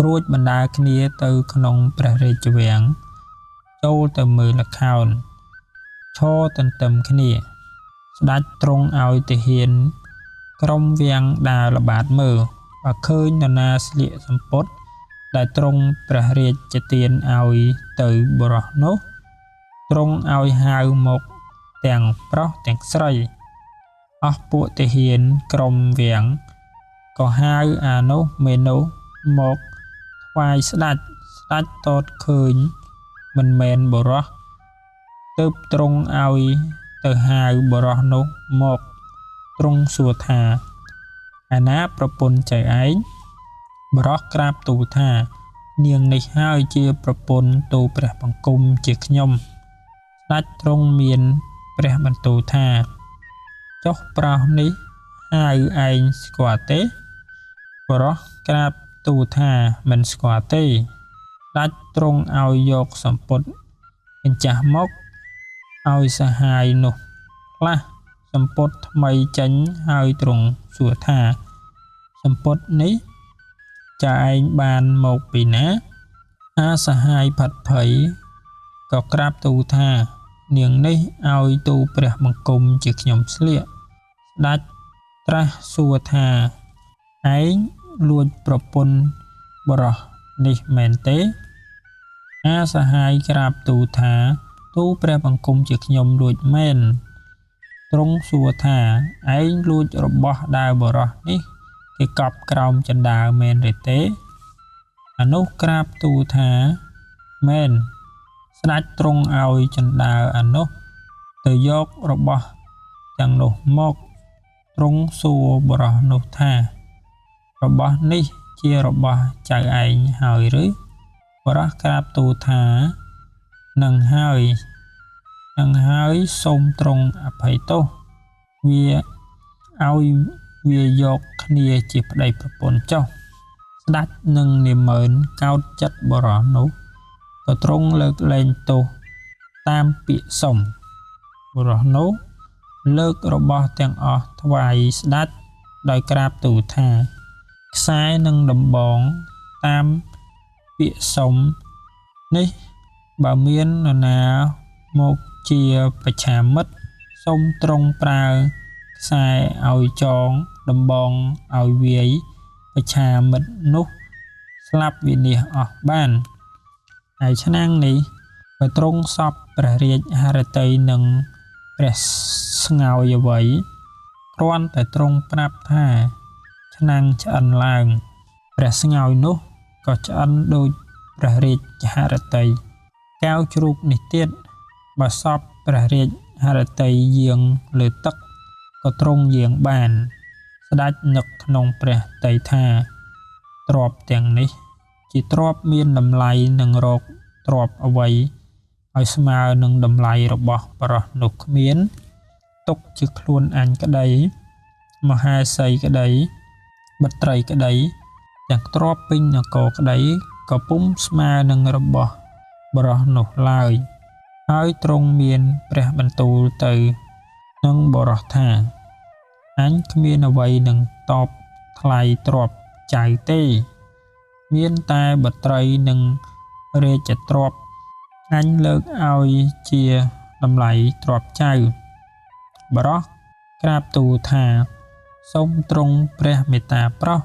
រួចបណ្ដាគ្នាទៅក្នុងព្រះរាជវាំងចូលទៅមើលល្ខោនឈរទន្ទឹមគ្នាស្ដេចទ្រង់ឲ្យទាហានក្រុមវាំងដើរល្បាតមើលបើឃើញនរណាស្លៀកសម្ពត់ដែលទ្រង់ព្រះរាជទានឲ្យទៅបរោះនោះទ្រង់ឲ្យហៅមកទាំងប្រុសទាំងស្រីអស់ពួកទាហានក្រុមវាំងក៏ហៅអានោះមេនោះមកថ្វាយស្ដេចតតឃើញមិនមែនបរោះទើបទ្រង់ឲ្យទៅហៅបរោះនោះមកទ្រង់សួរថាអាណាប្រពន្ធចៅឯងបរោះក្រាបទូលថានាងនេះហើយជាប្រពន្ធទូលព្រះបង្គំជាខ្ញុំស្ដេចទ្រង់មានព្រះបន្ទូលថាចុះប្រោសនេះហៅឯងស្គាល់ទេបរោះក្រាបទូលថាមិនស្គាល់ទេស្ដេចទ្រង់ឲ្យយកសម្ពត់បញ្ចាស់មកឲ្យសហាយនោះផ្លាស់សម្ពត់ថ្មីចេញហើយទ្រង់សួរថាសម្ពត់នេះចៅឯងបានមកពីណាអាសហាយផាត់ភ័យក៏ក្រាបទូលថានាងនេះឲ្យទូលព្រះបង្គំជាខ្ញុំស្លៀកស្ដេចត្រាស់សួរថាឯងលួចប្រពន្ធបរោះនេះមែនទេអាសហាយក្រាបទូលថា ទូព្រះបង្គំជាខ្ញុំលួចមែនទ្រង់សួរថាឯងលួចរបស់ដាវបរោះនេះគេកប់ក្រោមជណ្ដើរមែនឬទេអានោះក្រាបទូលថាមែនស្ដេចទ្រង់ឲ្យជណ្ដើរអានោះទៅយករបស់ទាំងនោះមកទ្រង់សួរបរោះនោះថារបស់នេះជារបស់ចៅឯងហើយឬបរោះក្រាបទូលថានឹងហើយសូមទ្រង់អភ័យទោសវាឲ្យវាយកគ្នាជាប្តីប្រពន្ធចុះស្ដេចនឹងនាម៉ឺនកោតចិត្តបរោះនោះក៏ទ្រង់លើកលែងទោសតាមពាក្យសុំបរោះនោះលើករបស់ទាំងអស់ថ្វាយស្ដេចដោយក្រាបទូលថាខ្សែនិងដំបងតាមពាក្យសុំនេះបើមាននរណាមកជាបច្ឆាមិត្តសូមទ្រង់ប្រើខ្សែឲ្យចងដំបងឲ្យវាយបច្ឆាមិត្តនោះស្លាប់វិនាសអស់បានហើយឆ្នាំងនេះបើទ្រង់សពព្រះរាជហឫទ័យនឹងព្រះស្ងោយអ្វីគ្រាន់តែទ្រង់ប្រាប់ថាឆ្នាំងឆ្អិនឡើងព្រះស្ងោយនោះក៏ឆ្អិនដូចព្រះរាជហឫទ័យកែវជ្រូកនេះទៀតបើសពព្រះរាជហឫទ័យយាងលើទឹកក៏ទ្រង់យាងបានស្ដេចនឹកក្នុងព្រះទ័យថាទ្រព្យទាំងនេះជាទ្រព្យមានតម្លៃនឹងរកទ្រព្យអ្វីឲ្យស្មើនឹងតម្លៃរបស់បរោះនោះគ្មានទុកជាខ្លួនអញក្តីមហាសីក្តីបុត្រីក្តីទាំងទ្រព្យពេញនគរក្តីក៏ពុំស្មើនឹងរបស់បរោះនោះឡើយហើយទ្រង់មានព្រះបន្ទូលទៅនឹងបរោះថាអញគ្មានអ្វីនឹងតបថ្លៃទ្រព្យចៅទេមានតែបុត្រីនិងរាជទ្រព្យអញលើកឲ្យជាតម្លៃទ្រព្យចៅបរោះក្រាបទូលថាសូមទ្រង់ព្រះមេត្តាប្រោស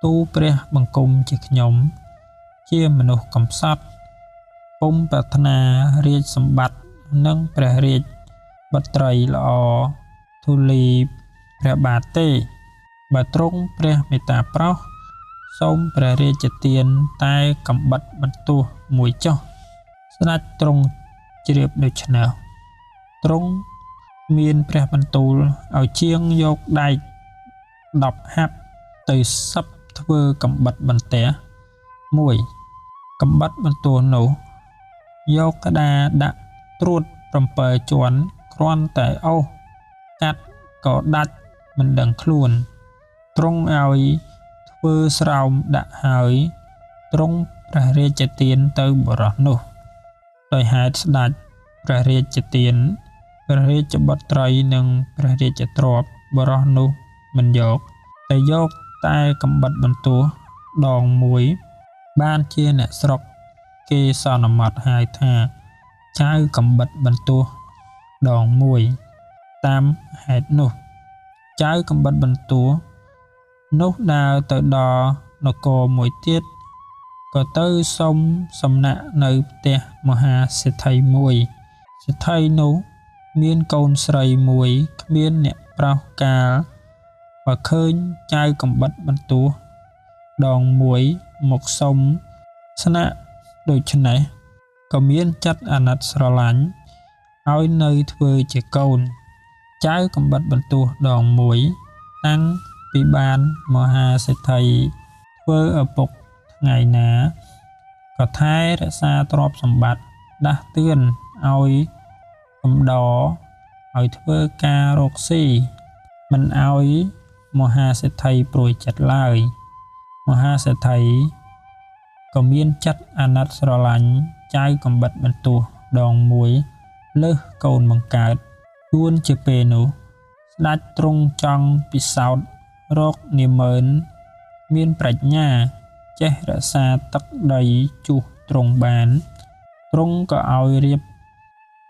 ទូលព្រះបង្គំជាខ្ញុំជាមនុស្សកំសត់ពុំប្រាថ្នារាជសម្បត្តិនិងព្រះរាជបុត្រីល្អធូលីព្រះបាទទេបើទ្រង់ព្រះមេត្តាប្រោសសូមព្រះរាជទានតែកំបិតបន្ទោះមួយចុះស្ដេចទ្រង់ជ្រាបដូច្នោះទ្រង់មានព្រះបន្ទូលឲ្យជាងយកដែក10ហាប់ទៅសឹបធ្វើកំបិតបន្ទះមួយកំបិតបន្ទោះនោះយកក្តារដាក់ត្រួត7ជាន់គ្រាន់តែអូសកាត់ក៏ដាច់មិនដឹងខ្លួនទ្រង់ឲ្យធ្វើស្រោមដាក់ហើយទ្រង់ព្រះរាជទានទៅបរោះនោះដោយហេតុស្ដេចព្រះរាជទានព្រះរាជបុត្រីនិងព្រះរាជទ្រព្យបរោះនោះមិនយកតែយកតែកំបិតបន្ទោះដងមួយបានជាអ្នកស្រុកគេសន្មតហៅថាចៅកំបិតបន្ទោះដងមួយតាមហេតុនោះចៅកំបិតបន្ទោះនោះដើរទៅដល់នគរមួយទៀតក៏ទៅសុំសំណាក់នៅផ្ទះមហាសេដ្ឋីមួយសេដ្ឋីនោះមានកូនស្រីមួយគ្មានអ្នកប្រោសកាលបើឃើញចៅកំបិតបន្ទោះដងមួយមកសុំស្នាក់ដូច្នេះក៏មានចិត្តអាណិតស្រឡាញ់ឲ្យនៅធ្វើជាកូនចៅកំបិតបន្ទោះដងមួយតាំងពីបានមហាសេដ្ឋីធ្វើឪពុកថ្ងៃណាក៏ថែរក្សាទ្រព្យសម្បត្តិដាស់តឿនឲ្យកំដរឲ្យធ្វើការរកស៊ីមិនឲ្យមហាសេដ្ឋីព្រួយចិត្តឡើយមហាសេដ្ឋីក៏មានចិត្តអាណិតស្រឡាញ់ចៅកំបិតបន្ទោះដងមួយលើសកូនបង្កើតជួនជាពេលនោះស្ដេចទ្រង់ចង់ពិសោធន៍រកនាម៉ឺនមានប្រាជ្ញាចេះរក្សាទឹកដីជុះទ្រង់បានទ្រង់ក៏ឲ្យរៀប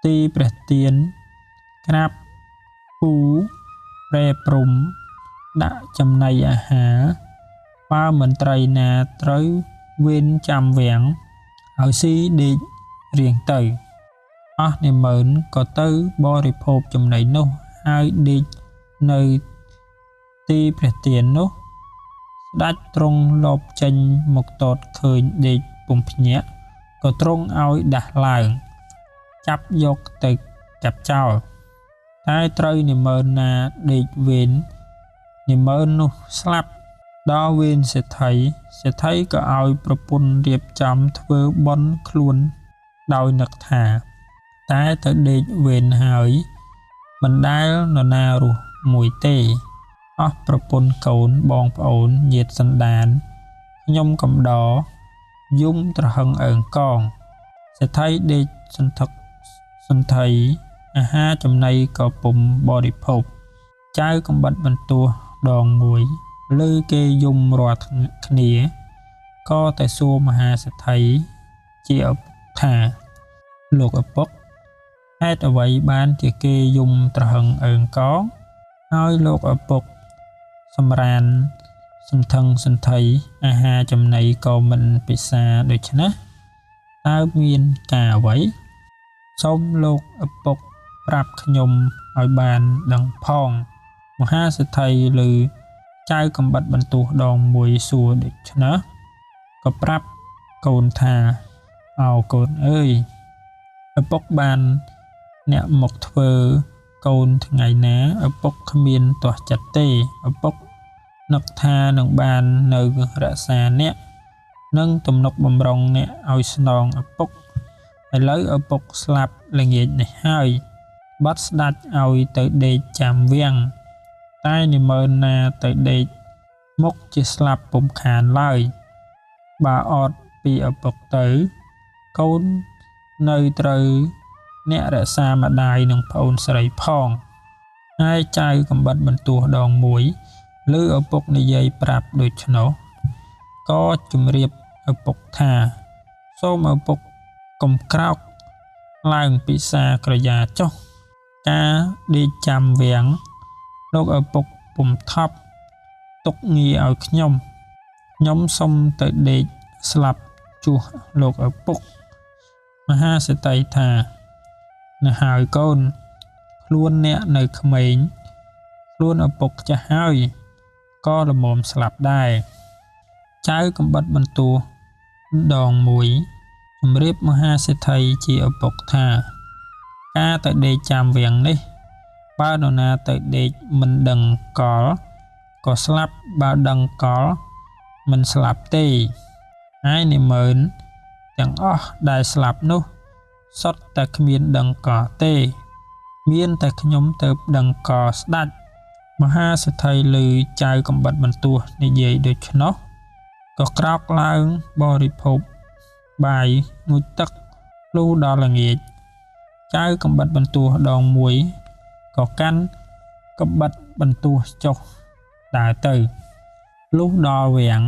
ទីព្រះទានក្រាបពូប្រែព្រំដាក់ចំណីអាហារបើមន្ត្រីណាត្រូវវេនចាំវាំងឲ្យស៊ីដេករៀងទៅ អស់នាម៉ឺនក៏ទៅបរិភោគចំណីនោះហើយដេកនៅទីព្រះទាននោះស្ដេចទ្រង់លបចេញមកទតឃើញដេកពុំភ្ញាក់ក៏ទ្រង់ឲ្យដាស់ឡើងចាប់យកទៅចាប់ចោលតែត្រូវនាម៉ឺនណាដេកវេននាម៉ឺននោះស្លាប់ដល់វេនសេដ្ឋីក៏ឲ្យប្រពន្ធរៀបចំធ្វើបុណ្យខ្លួនដោយនឹកថាតែទៅដេកវេនហើយមិនដែលនរណារស់មួយទេអស់ប្រពន្ធកូនបងប្អូនញាតិសន្តានខ្ញុំកំដរយំត្រហឹងអើងកងសេដ្ឋីដេកសន្ធឹកសន្ធៃអាហារចំណីក៏ពុំបរិភោគចៅកំបិតបន្ទោះដងមួយលើគេយំរាល់គ្នាក៏តែសួរមហាសេដ្ឋីជាឪពុកថាលោកឪពុកហេតុអ្វីបានជាគេយំត្រហឹងអើងកងហើយលោកឪពុកសម្រានសន្ធឹងសន្ធៃអាហារចំណីក៏មិនពិសាដូច្នេះតើមានការអ្វីសូមលោកឪពុកប្រាប់ខ្ញុំឲ្យបានដឹងផងមហាសេដ្ឋីឮចៅកំបិតបន្ទោះដងមួយសួរដូច្នេះក៏ប្រាប់កូនថាអោកូនអើយឪពុកបានអ្នកមកធ្វើកូនថ្ងៃណាឪពុកគ្មានទាស់ចិត្តទេឪពុកនឹកថានឹងបាននៅរក្សាអ្នកនិងទំនុកបំរុងអ្នកឲ្យស្នងឪពុកឥឡូវឪពុកស្លាប់ល្ងាចនេះហើយបាត់ស្ដេចឲ្យទៅដេកចាំវាំងតែនិមឺនណាទៅដេកមុខជាស្លាប់ពុំខានឡើយបើអត់ពីឪពុកទៅកូននៅត្រូវអ្នករក្សាម្ដាយនិងប្អូនស្រីផងហើយចៅកំបិតបន្ទោះដងមួយឬឪពុកនិយាយប្រាប់ដូច្នោះក៏ជម្រាបឪពុកថាសូមឪពុកកុំក្រោកឡើងពិសាក្រយ៉ាចុះការដេកចាំវាំងលោកឪពុកពុំថប់ទុកងារឲ្យខ្ញុំសុំទៅដេកស្លាប់ជួសលោកឪពុកមហាសេដ្ឋីថានៅហើយកូនខ្លួនអ្នកនៅក្មេងខ្លួនឪពុកចាស់ហើយក៏ល្មមស្លាប់ដែរចៅកំបិតបន្ទោះដងមួយជម្រាបមហាសេដ្ឋីជាឪពុកថាការទៅដេកចាំវាំងនេះបើនរណាទៅដេកមិនដឹងកលក៏ស្លាប់បើដឹងកលមិនស្លាប់ទេហើយនិមឺនទាំងអស់ដែលស្លាប់នោះសុទ្ធតែគ្មានដឹងកលទេមានតែខ្ញុំទៅដឹងកលស្ដេចមហាសេដ្ឋីឮចៅកំបិតបន្ទោះនិយាយដូច្នោះក៏ក្រោកឡើងបរិភោគបាយងូតទឹកលុះដល់ល្ងាចចៅកំបិតបន្ទោះដងមួយក៏កាន់កំបិតបន្ទោះចុះដើរទៅលុះដល់វាំង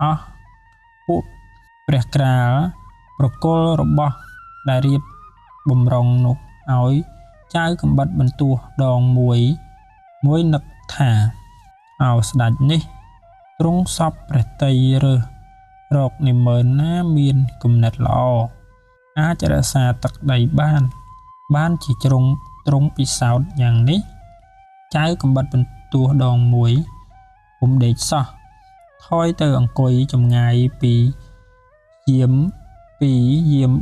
អស់ពួកព្រះក្រាលប្រគល់របស់ដែលរៀបបំរុងនោះឲ្យចៅកំបិតបន្ទោះដងមួយនឹកថាអោស្ដេចនេះទ្រង់សពព្រះតីរើសរកនិមឺនណាមានគំនិតល្អអាចរក្សាទឹកដីបានជាទ្រង់ពិសោធន៍យ៉ាងនេះចៅកំបិតបន្ទោះដងមួយពុំដេកសោះថយទៅអង្គុយចម្ងាយពីយាម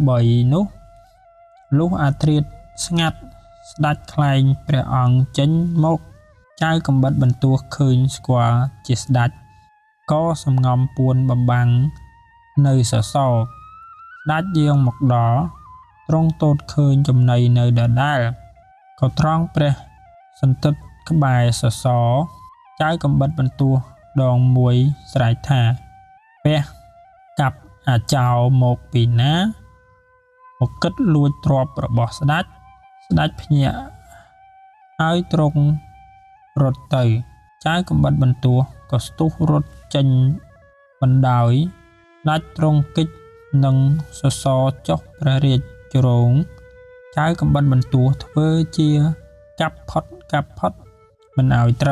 3នោះលុះអាធ្រាត្រស្ងាត់ស្ដេចខ្លែងព្រះអង្គចេញមកចៅកំបិតបន្ទោះឃើញស្គាល់ជាស្ដេចក៏សំងំពួនបំបាំងនៅសសរស្ដេចយាងមកដល់ទ្រង់ទតឃើញចំណីនៅដដែលក៏ត្រង់ព្រះសន្តិដ្ឋក្បែរសសរចៅកំបិតបន្ទោះដងមួយស្រែកថាព្រះកាប់អាចោរមកពីណាមកគិតលួចទ្រព្យរបស់ស្ដេចភ្ញាក់ហើយទ្រង់រត់ទៅចៅកំបិតបន្ទោះក៏ស្ទុះរត់ចេញបណ្ដោយដាច់ទ្រង់កិច្ចនឹងសសរចុះព្រះរាជជ្រងចៅកំបិតបន្ទោះធ្វើជាកាប់ផុតមិនឲ្យត្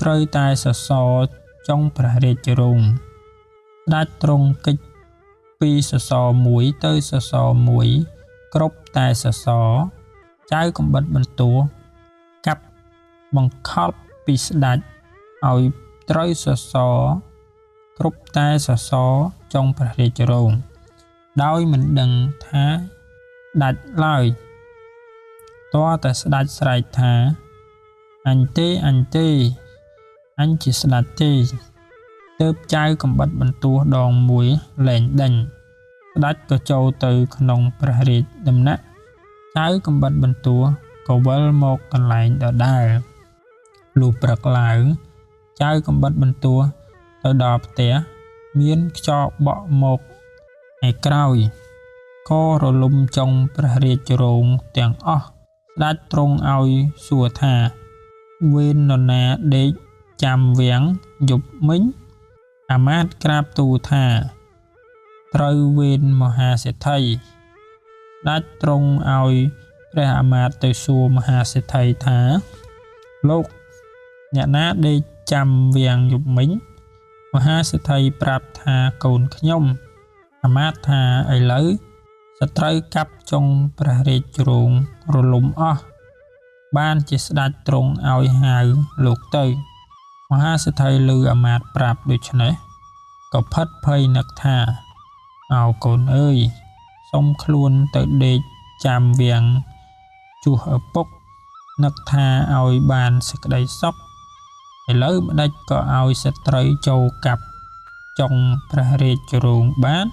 រូវតែសសរចុងព្រះរាជជ្រងដាច់ទ្រង់កិច្ចពីសសរមួយទៅសសរមួយ គ្រប់តែសសរចៅកំបិតបន្ទោះកាប់បង្ខល់ពីស្ដេចឲ្យត្រូវសសរគ្រប់តែសសរចុងព្រះរាជរោងដោយមិនដឹងថាដាច់ឡើយតើតែស្ដេចស្រែកថាអញទេអញជាស្ដេចទេទើបចៅកំបិតបន្ទោះដងមួយលែងដេញស្ដេចក៏ចូលទៅក្នុងព្រះរាជដំណាក់ចៅកំបិតបន្ទោះក៏វិលមកកន្លែងដដែលលុះព្រឹកឡើងចៅកំបិតបន្ទោះទៅដល់ផ្ទះមានខ្យល់បក់មកឯក្រោយក៏រលំចុងព្រះរាជរោងទាំងអស់ស្ដេចទ្រង់ឲ្យសួរថាវេននរណាដេកចាំវាំងយប់មិញអាមាត្យក្រាបទូលថាត្រូវវេនមហាសេដ្ឋីស្ដេចទ្រង់ឲ្យព្រះអាមាត្យទៅសួរមហាសេដ្ឋីថាលោកអ្នកណាដេកចាំវាំងយប់មិញមហាសេដ្ឋីប្រាប់ថាកូនខ្ញុំអាមាត្យថាឥឡូវសត្រូវកាប់ចុងព្រះរាជរោងរលំអស់បានជាស្ដេចទ្រង់ឲ្យហៅលោកទៅមហាសេដ្ឋីឮអាមាត្យប្រាប់ដូច្នេះក៏ផិតភ័យនឹកថាអោកូនអើយសុំខ្លួនទៅដេកចាំវាំងជួសឪពុកនឹកថាឲ្យបានសេចក្តីសុខឥឡូវម្ដេចក៏ឲ្យសត្រូវចូលកាប់ចុងព្រះរាជរោងបាន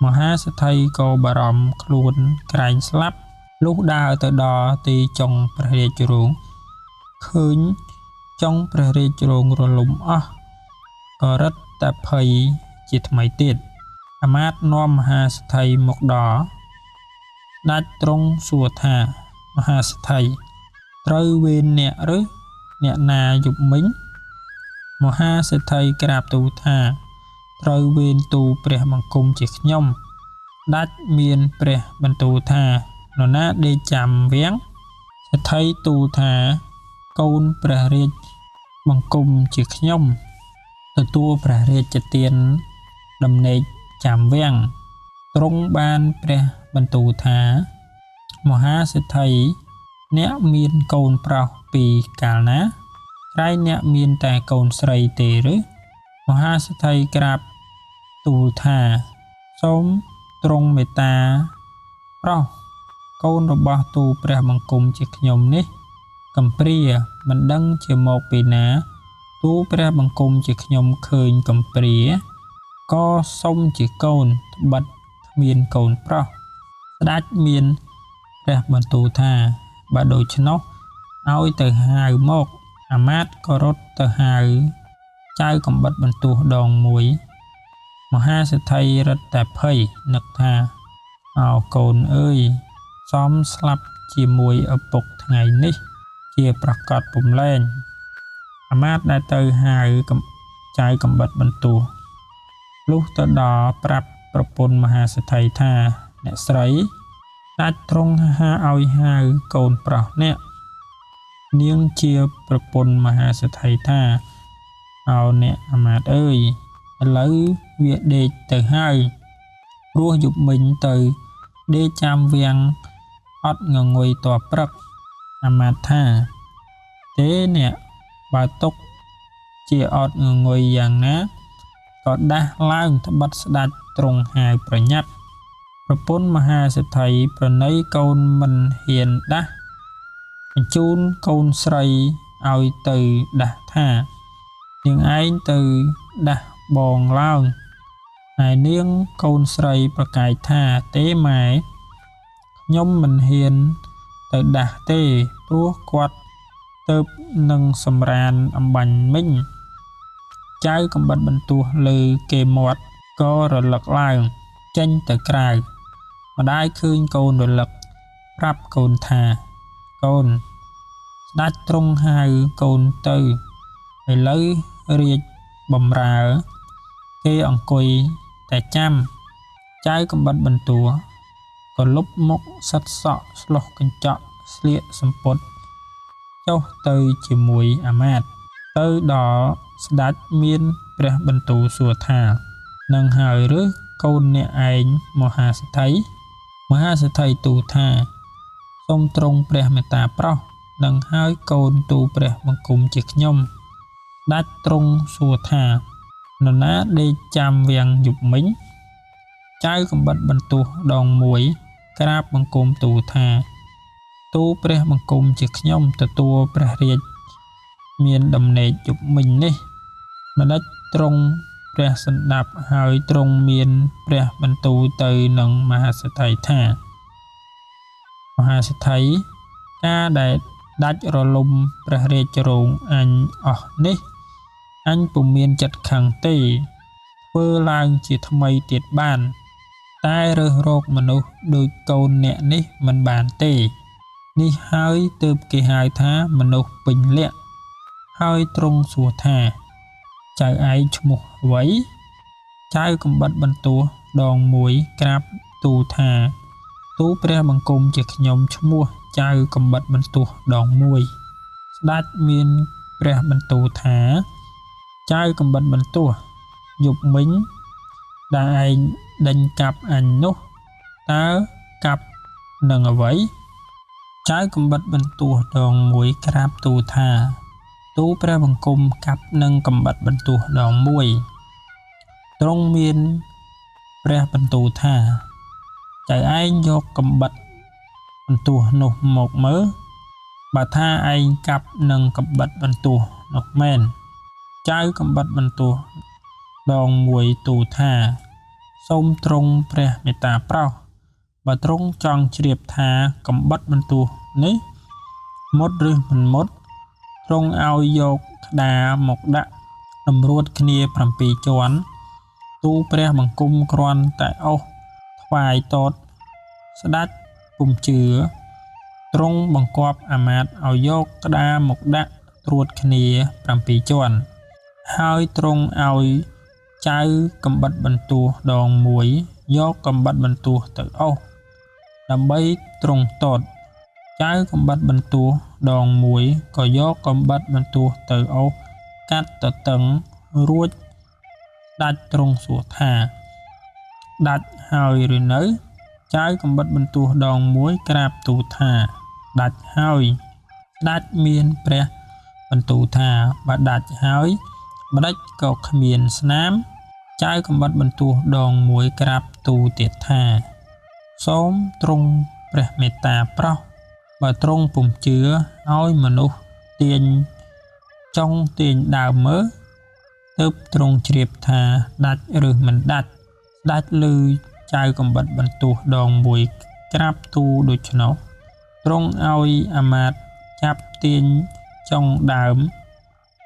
មហាសេដ្ឋីក៏បារម្ភខ្លួនក្រែងស្លាប់លុះដើរទៅដល់ទីចុងព្រះរាជរោងឃើញចុងព្រះរាជរោងរលំអស់ក៏រឹតតែភ័យជាថ្មីទៀតអាមាត្យនាំមហាសេដ្ឋីមកដល់ស្ដេចទ្រង់សួរថាមហាសេដ្ឋីត្រូវវេនអ្នកឬអ្នកណាយប់មិញមហាសេដ្ឋីក្រាបទូលថាត្រូវវេនទូលព្រះបង្គំជាខ្ញុំស្ដេចមានព្រះបន្ទូលថានរណាដេកចាំវាំងសេដ្ឋីទូលថាកូនព្រះរាជបង្គំជាខ្ញុំទទួលព្រះរាជទានដំណេកចាំវាំងទ្រង់បានព្រះបន្ទូលថាមហាសេដ្ឋីអ្នកមានកូនប្រុសពីកាលណាក្រែងអ្នកមានតែកូនស្រីទេឬមហាសេដ្ឋីក្រាបទូលថាសូមទ្រង់មេត្តាប្រុសកូនរបស់ទូលព្រះបង្គំជាខ្ញុំនេះកំព្រាមិនដឹងជាមកពីណាទូលព្រះបង្គំជាខ្ញុំឃើញកំព្រាក៏សុំជាកូនត្បិតគ្មានកូនប្រុសស្ដេចមានព្រះបន្ទូលថាបើដូច្នោះឲ្យទៅហៅមកអាមាត្យក៏រត់ទៅហៅចៅកំបិតបន្ទោះដងមួយមហាសេដ្ឋីរឹតតែភ័យនឹកថាអោកូនអើយសមស្លាប់ជាមួយឪពុកថ្ងៃនេះជាប្រកាសពុំលែងអាមាត្យដែលទៅហៅចៅកំបិតបន្ទោះលុះទៅដល់ប្រាប់ប្រពន្ធមហាសេដ្ឋីថាអ្នកស្រីស្ដេចទ្រង់ឲ្យហៅកូនប្រុសអ្នកនាងជាប្រពន្ធមហាសេដ្ឋីថាអោអ្នកអាមាត្យអើយឥឡូវវាដេកទៅហើយព្រោះយប់មិញទៅដេកចាំវាំងអត់ងងុយតព្រឹកអាមាត្យថាទេអ្នកបើទុកជាអត់ងងុយយ៉ាងណាក៏ដាស់ឡើងត្បិតស្ដេចទ្រង់ហៅប្រញាប់ប្រពន្ធមហាសេដ្ឋីប្រណីកូនមិនហ៊ានដាស់បញ្ជូនកូនស្រីឲ្យទៅដាស់ថានាងឯងទៅដាស់បងឡើងហើយនាងកូនស្រីប្រកែកថាទេម៉ែខ្ញុំមិនហ៊ានទៅដាស់ទេព្រោះគាត់ទៅនឹងសម្រានអំបញ្ញមិញចៅកំបិតបន្ទោះលើគេមាត់ក៏រលឹកឡើងចេញទៅក្រៅម្ដាយឃើញកូនរលឹកប្រាប់កូនថាកូនស្ដេចទ្រង់ហៅកូនទៅឥឡូវរាជបំរើគេអង្គុយតែចាំចៅកំបិតបន្ទោះក៏លុបមុខសិតសក់ស្លុះកញ្ចក់ស្លៀកសំពត់ចុះទៅជាមួយអាមាត្យទៅដល់ស្ដេចមានព្រះបន្ទូលសួរថានឹងហើយឬកូនអ្នកឯងមហាសេដ្ឋី មហាសេដ្ឋីទូលថាសូមទ្រង់ព្រះមេត្តាប្រោសនឹងហើយកូនទូលព្រះបង្គំជាខ្ញុំដាច់ទ្រង់សួរថានរណាដេកចាំវាំងយប់មិញចៅកំបិតបន្ទោះដងមួយក្រាបបង្គំទូលថាទូលព្រះបង្គំជាខ្ញុំទទួលព្រះរាជមានដំណេកយប់មិញនេះម្ដេចទ្រង់ព្រះសណ្ដាប់ហើយទ្រង់មានព្រះបន្ទូលទៅនឹងមហាសេដ្ឋីថាមហាសេដ្ឋីការដែលដាច់រលំព្រះរាជរោងអញអស់នេះអញពុំមានចិត្តខឹងទេធ្វើឡើងជាថ្មីទៀតបានតែរើសរកមនុស្សដូចកូនអ្នកនេះមិនបានទេនេះហើយទើបគេហៅថាមនុស្សពេញលក្ខហើយទ្រង់សួរថាចៅឯងឈ្មោះអ្វីចៅកំបិតបន្ទោះដងមួយក្រាបទូលថាទូលព្រះបង្គំជាខ្ញុំឈ្មោះចៅកំបិតបន្ទោះដងមួយស្ដេចមានព្រះបន្ទូលថាចៅកំបិតបន្ទោះយប់មិញដែលឯងដេញកាប់អញនោះតើកាប់នឹងអ្វីចៅកំបិតបន្ទោះដងមួយក្រាបទូលថាទូលព្រះបង្គំកាប់នឹងកំបិតបន្ទោះដងមួយទ្រង់មានព្រះបន្ទូលថាចៅឯងយកកំបិតបន្ទោះនោះមកមើលបើថាឯងកាប់នឹងកំបិតបន្ទោះនោះមែនចៅកំបិតបន្ទោះដងមួយទូលថាសូមទ្រង់ព្រះមេត្តាប្រោសបើទ្រង់ចង់ជ្រាបថាកំបិតបន្ទោះនេះមុតឬមិនមុតទ្រង់ឲ្យយកក្តារមកដាក់តម្រួតគ្នា7ជាន់ទូលព្រះបង្គំគ្រាន់តែអុសថ្វាយតតស្ដេចពុំជឿទ្រង់បង្គាប់អាមាត្យឲ្យយកក្តារមកដាក់ត្រួតគ្នា7ជាន់ហើយទ្រង់ឲ្យចៅកំបិតបន្ទោះដងមួយយកកំបិតបន្ទោះទៅអុសដើម្បីទ្រង់តតចៅកំបិតបន្ទោះដងមួយក៏យកកំបិតបន្ទោះទៅអុសកាត់តតឹងរួចដាច់ទ្រង់សួរថាដាច់ហើយឬនៅចៅកំបិតបន្ទោះដងមួយក្រាបទូលថាដាច់ហើយស្ដេចមានព្រះបន្ទូលថាបើដាច់ហើយម្ដេចក៏គ្មានស្នាមចៅកំបិតបន្ទោះដងមួយក្រាបទូលទៀតថាសូមទ្រង់ព្រះមេត្តាប្រោសបើទ្រង់ពុំជឿឲ្យមនុស្សទាញចុងទាញដើមមើលទើបទ្រង់ជ្រាបថាដាច់ឬមិនដាច់ស្ដេចឮចៅកំបិតបន្ទោះដងមួយក្រាបទូលដូច្នោះទ្រង់ឲ្យអាមាត្យចាប់ទាញចុងដើម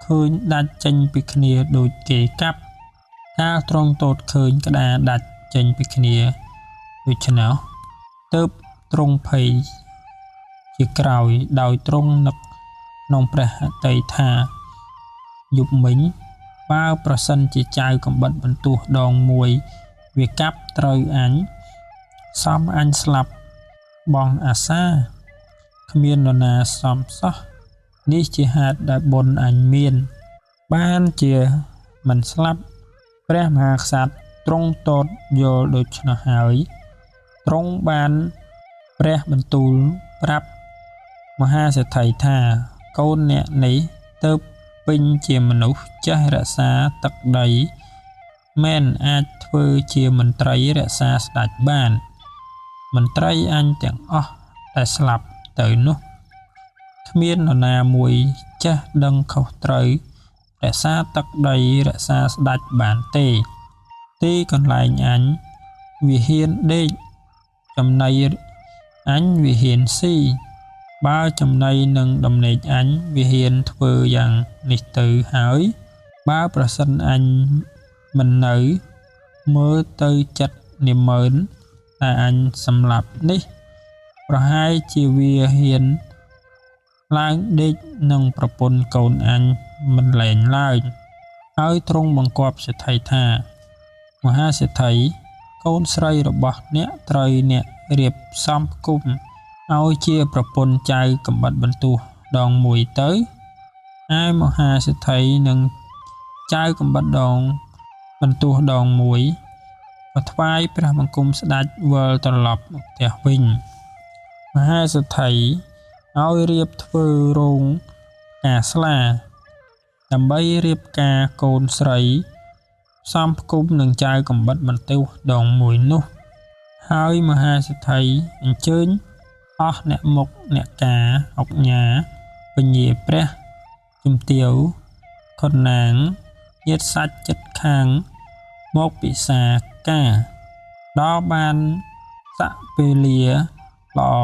ឃើញដាច់ចេញពីគ្នាដូចគេកាប់កាលទ្រង់ទតឃើញក្តារដាច់ចេញពីគ្នាដូច្នោះទើបទ្រង់ភ័យជាក្រោយដោយទ្រង់នឹកក្នុងព្រះហឫទ័យថាយប់មិញបើប្រសិនជាចៅកំបិតបន្ទោះដងមួយវាកាប់ត្រូវអញសំអញស្លាប់បងអាសាគ្មាននរណាសំសោះនេះជាហេតុដែលបុណ្យអញមានបានជាមិនស្លាប់ព្រះមហាក្សត្រទ្រង់តតយល់ដូច្នោះហើយទ្រង់បានព្រះបន្ទូលប្រាប់មហាសេដ្ឋីថាកូនអ្នកនេះទៅពេញជាមនុស្សចេះរក្សាទឹកដីមែនអាចធ្វើជាមន្ត្រីរក្សាស្ដេចបានមន្ត្រីអញទាំងអស់ដែលស្លាប់ទៅនោះគ្មាននរណាមួយចេះដឹងខុសត្រូវរក្សាទឹកដីរក្សាស្ដេចបានទេទីកន្លែងអញវាហ៊ានដេកចំណីអញវាហ៊ានស៊ីបើចំណីនឹងដំណេកអញវាហ៊ានធ្វើយ៉ាងនេះទៅហើយបើប្រសិនអញមិននៅមើលទៅចិត្តនាម៉ឺនតែអញសម្លាប់នេះប្រហែលជាវាហ៊ានឡើងដេកនឹងប្រពន្ធកូនអញមិនលែងឡើយហើយទ្រង់បង្គាប់សេដ្ឋីថាមហាសេដ្ឋីកូនស្រីរបស់អ្នកត្រូវអ្នករៀបសំគុំឲ្យជាប្រពន្ធចៅកំបិតបន្ទោះដងមួយទៅឯមហាសេដ្ឋីនឹងចៅកំបិតដងបន្ទោះដងមួយ ក៏ថ្វាយព្រះបង្គំស្ដេចវិលត្រឡប់មកផ្ទះវិញមហាសេដ្ឋីឲ្យរៀបធ្វើរោងការស្លាដើម្បីរៀបការកូនស្រីផ្សំផ្គុំនឹងចៅកំបិតបន្ទោះដងមួយនោះហើយមហាសេដ្ឋីអញ្ជើញអស់អ្នកមុខអ្នកការអុកញ៉ាពញាព្រះជំទាវខុនណាងញាតិសាច់ចិត្តខាងមកពិសាការដល់បានស័កពេលលាល្អ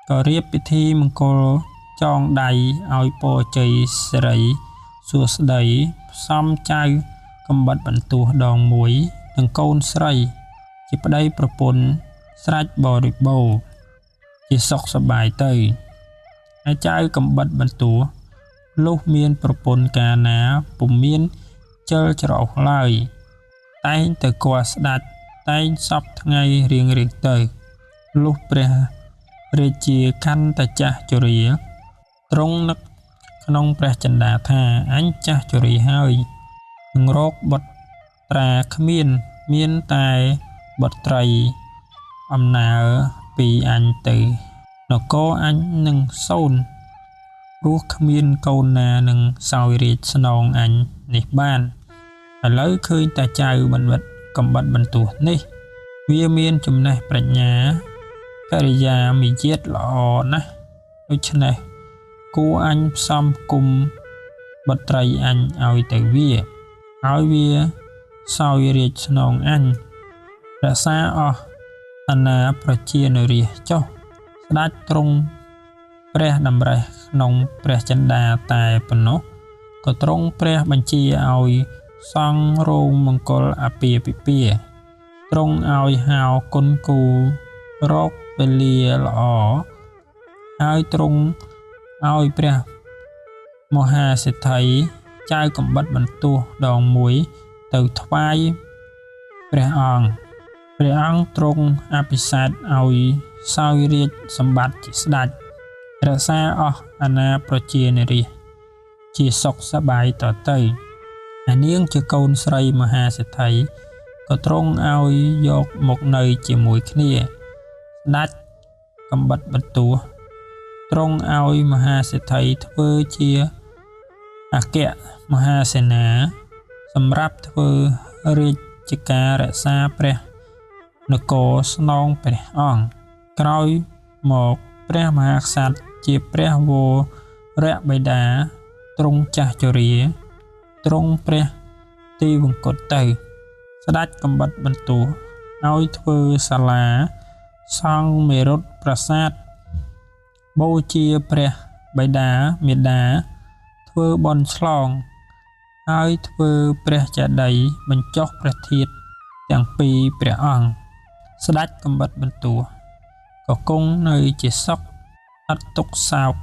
ក៏រៀបពិធីមង្គលចងដៃឲ្យពរជ័យសិរីសួស្តីផ្សំចៅកំបិតបន្ទោះដងមួយនិងកូនស្រីជាប្តីប្រពន្ធស្រេចបរិបូរណ៍ជាសុខសប្បាយទៅហើយចៅកំបិតបន្ទោះលុះមានប្រពន្ធកាលណាពុំមានជិលច្រអូសឡើយតែងតែគួរស្ដាច់តែងសពថ្ងៃរៀងទៅលុះព្រះរាជាកាន់តែចាស់ជរាទ្រង់នឹកក្នុងព្រះចិន្តាថាអញចាស់ជរាហើយនឹងរកបុត្រាគ្មានតែបុត្រីអំណើពីអញទៅនគរអញនឹងសូន្យព្រោះគ្មានកូនណានឹងសោយរាជស្នងអញនេះបានឥឡូវឃើញតែចៅកំបិតបន្ទោះនេះវាមានចំណេះប្រាជ្ញាកិរិយាមាយាទល្អណាស់ដូច្នេះគួរអញផ្សំគុំបុត្រីអញឲ្យទៅវាឲ្យវាសោយរាជស្នងអញរក្សាអស់អាណាប្រជានរាជចុះស្ដេចទ្រង់ព្រះតម្រេះក្នុងព្រះចិន្តាតែប៉ុណ្ណោះក៏ទ្រង់ព្រះបញ្ជាឲ្យសង់រោងមង្គលអាពាហ៍ពិពាហ៍ទ្រង់ឲ្យហៅគុណគូរកពេលលាល្អហើយទ្រង់ឲ្យព្រះមហាសេដ្ឋីចៅកំបិតបន្ទោះដងមួយទៅថ្វាយព្រះអង្គទ្រង់អភិសេកឲ្យសោយរាជសម្បត្តិជាស្ដេចរក្សាអស់អាណាប្រជានរាជជាសុខសប្បាយតទៅអានាងជាកូនស្រីមហាសេដ្ឋីក៏ទ្រង់ឲ្យយកមកនៅជាមួយគ្នាស្ដេចកំបិតបន្ទោះទ្រង់ឲ្យមហាសេដ្ឋីធ្វើជាអគ្គមហាសេនាសម្រាប់ធ្វើរាជការរក្សាព្រះនគរស្នងព្រះអង្គក្រោយមកព្រះមហាក្សត្រជាព្រះវរបិតាទ្រង់ចាស់ជរាទ្រង់ព្រះទីវង្គតទៅស្ដេចកំបិតបន្ទោះឲ្យធ្វើសាលាសង់មេរុតប្រាសាទបូជាព្រះបិតាមាតាធ្វើបុណ្យឆ្លងហើយធ្វើព្រះចេតិយបញ្ចុះព្រះធាតុទាំងពីរព្រះអង្គស្ដេចកំបិតបន្ទោះក៏គង់នៅជាសុខអត់ទុក្ខសោក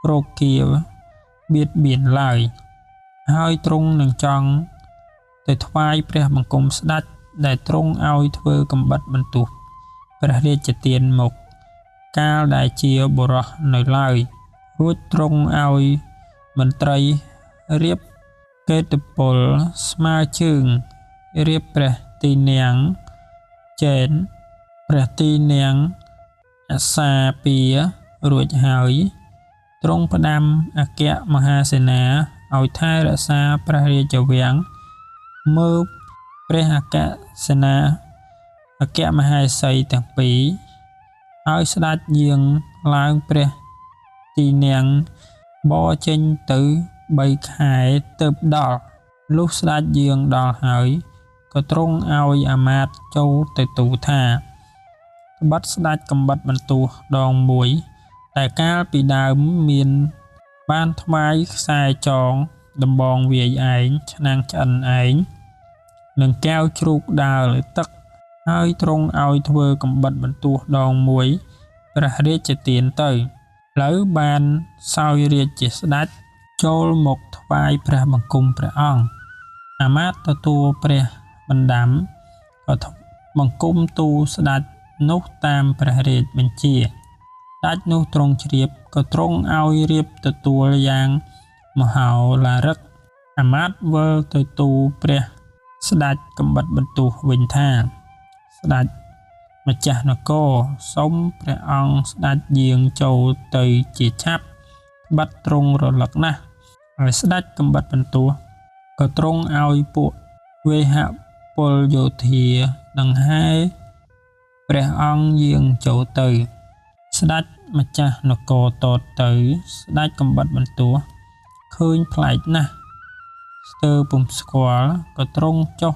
រោគាបៀតបៀនឡើយហើយទ្រង់នឹងចង់ទៅថ្វាយព្រះបង្គំស្ដេចដែលទ្រង់ឲ្យធ្វើកំបិតបន្ទោះព្រះរាជទានមកកាលដែលជាបុរសនៅឡើយរួចទ្រង់ឲ្យមន្ត្រីរៀបកេតពលស្មើជើងរៀបព្រះទីនាំងចេនព្រះទីនាំងអសាពារួចហើយទ្រង់ផ្ដាំអគ្គមហាសេនាឲ្យថែរក្សាព្រះរាជវាំងមើលព្រះអគ្គសេនាអគ្គមហេសីទាំងពីរឲ្យស្ដេចយាងឡើងព្រះទីនាំងបរចេញទៅ3ខែទើបដល់លុះស្ដេចយាងដល់ហើយក៏ទ្រង់ឲ្យអាមាត្យចូលទៅទូលថាត្បិតស្ដេចកំបិតបន្ទោះដងមួយតែកាលពីដើមមានបានថ្វាយខ្សែចងដំបងវាយឯងឆ្នាំងឆ្អិនឯងនិងកែវជ្រូកដើរលើទឹកហើយទ្រង់ឲ្យធ្វើកំបិតបន្ទោះដងមួយព្រះរាជទានទៅឥឡូវបានសោយរាជជាស្ដេចចូលមកថ្វាយព្រះបង្គំព្រះអង្គអាមាត្យទទួលព្រះបណ្ដាំក៏បង្គំទូលស្ដេចនោះតាមព្រះរាជបញ្ជាស្ដេចនោះទ្រង់ជ្រាបក៏ទ្រង់ឲ្យរៀបទទួលយ៉ាងមហោឡារិកអាមាត្យវិលទៅទូលព្រះ ស្ដេចកំបិតបន្ទោះវិញថាស្ដេចម្ចាស់នគរសូមព្រះអង្គស្ដេចយាងចូលទៅជាឆាប់បាត់ទ្រង់រលឹកណាស់ហើយស្ដេចកំបិតបន្ទោះក៏ទ្រង់ឲ្យពួកវេហពលយោធាដង្ហែព្រះអង្គយាងចូលទៅស្ដេចម្ចាស់នគរតតទៅស្ដេចកំបិតបន្ទោះឃើញប្លែកណាស់ស្ទើរពុំស្គាល់ក៏ទ្រង់ចុះ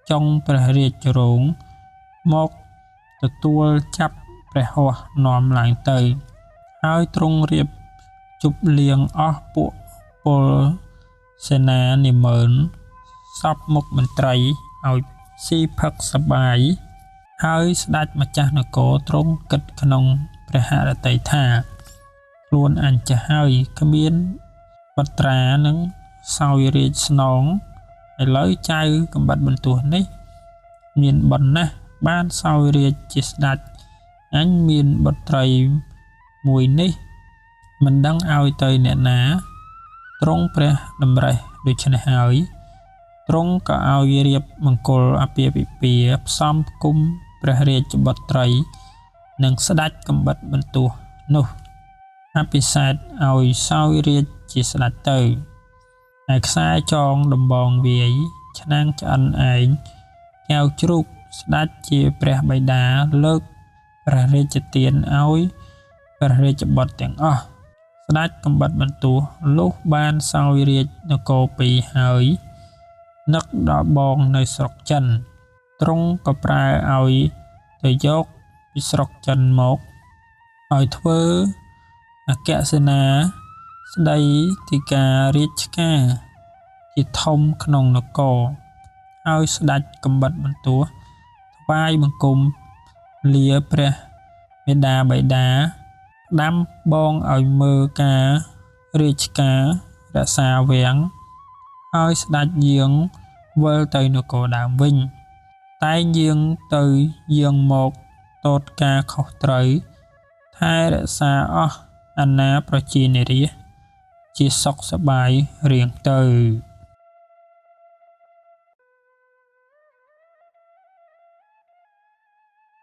ចុងព្រះរាជរោងមកទទួលចាប់ព្រះហស្ថនាំឡើងទៅហើយទ្រង់រៀបជប់លៀងអស់ពួកពលសេនានិមឺនសពមុខមន្ត្រីឲ្យស៊ីផឹកសប្បាយហើយស្ដេចម្ចាស់នគរទ្រង់គិតក្នុងព្រះហឫទ័យថាខ្លួនអញចាស់ហើយគ្មានបត្រានឹងសោយរាជស្នងឥឡូវចៅកំបិតបន្ទោះនេះមានបុណ្យណាស់បានសោយរាជជាស្ដេចអញមានបុត្រីមួយនេះមិនដឹងឲ្យទៅអ្នកណាទ្រង់ព្រះតម្រិះដូច្នេះហើយទ្រង់ក៏ឲ្យរៀបមង្គលអាពាហ៍ពិពាហ៍ផ្សំផ្គុំព្រះរាជបុត្រីនិងស្ដេចកំបិតបន្ទោះនោះអភិសេកឲ្យសោយរាជជាស្ដេចទៅឯខ្សែចងដំបងវាយឆ្នាំងឆ្អិនឯងកែវជ្រូកស្ដេចជាព្រះបិតាលើកព្រះរាជទានឲ្យព្រះរាជបុត្រទាំងអស់ស្ដេចកំបិតបន្ទោះលុះបានសោយរាជនគរពីរហើយនឹកដល់បងនៅស្រុកចិនទ្រង់ក៏ប្រើឲ្យទៅយកពីស្រុកចិនមកឲ្យធ្វើអគ្គសេនាស្ដីទីការរាជការជាធំក្នុងនគរឲ្យស្ដេចកំបិតបន្ទោះថ្វាយបង្គំលាព្រះមេដាបិតាដាំបងឲ្យមើលការរាជការរក្សាវាំងហើយស្ដេចយាងវិលទៅនគរដើមវិញតែងយាងទៅយាងមកតតការខុសត្រូវថែរក្សាអស់អាណាប្រជានារាជាសុខសប្បាយរៀងទៅ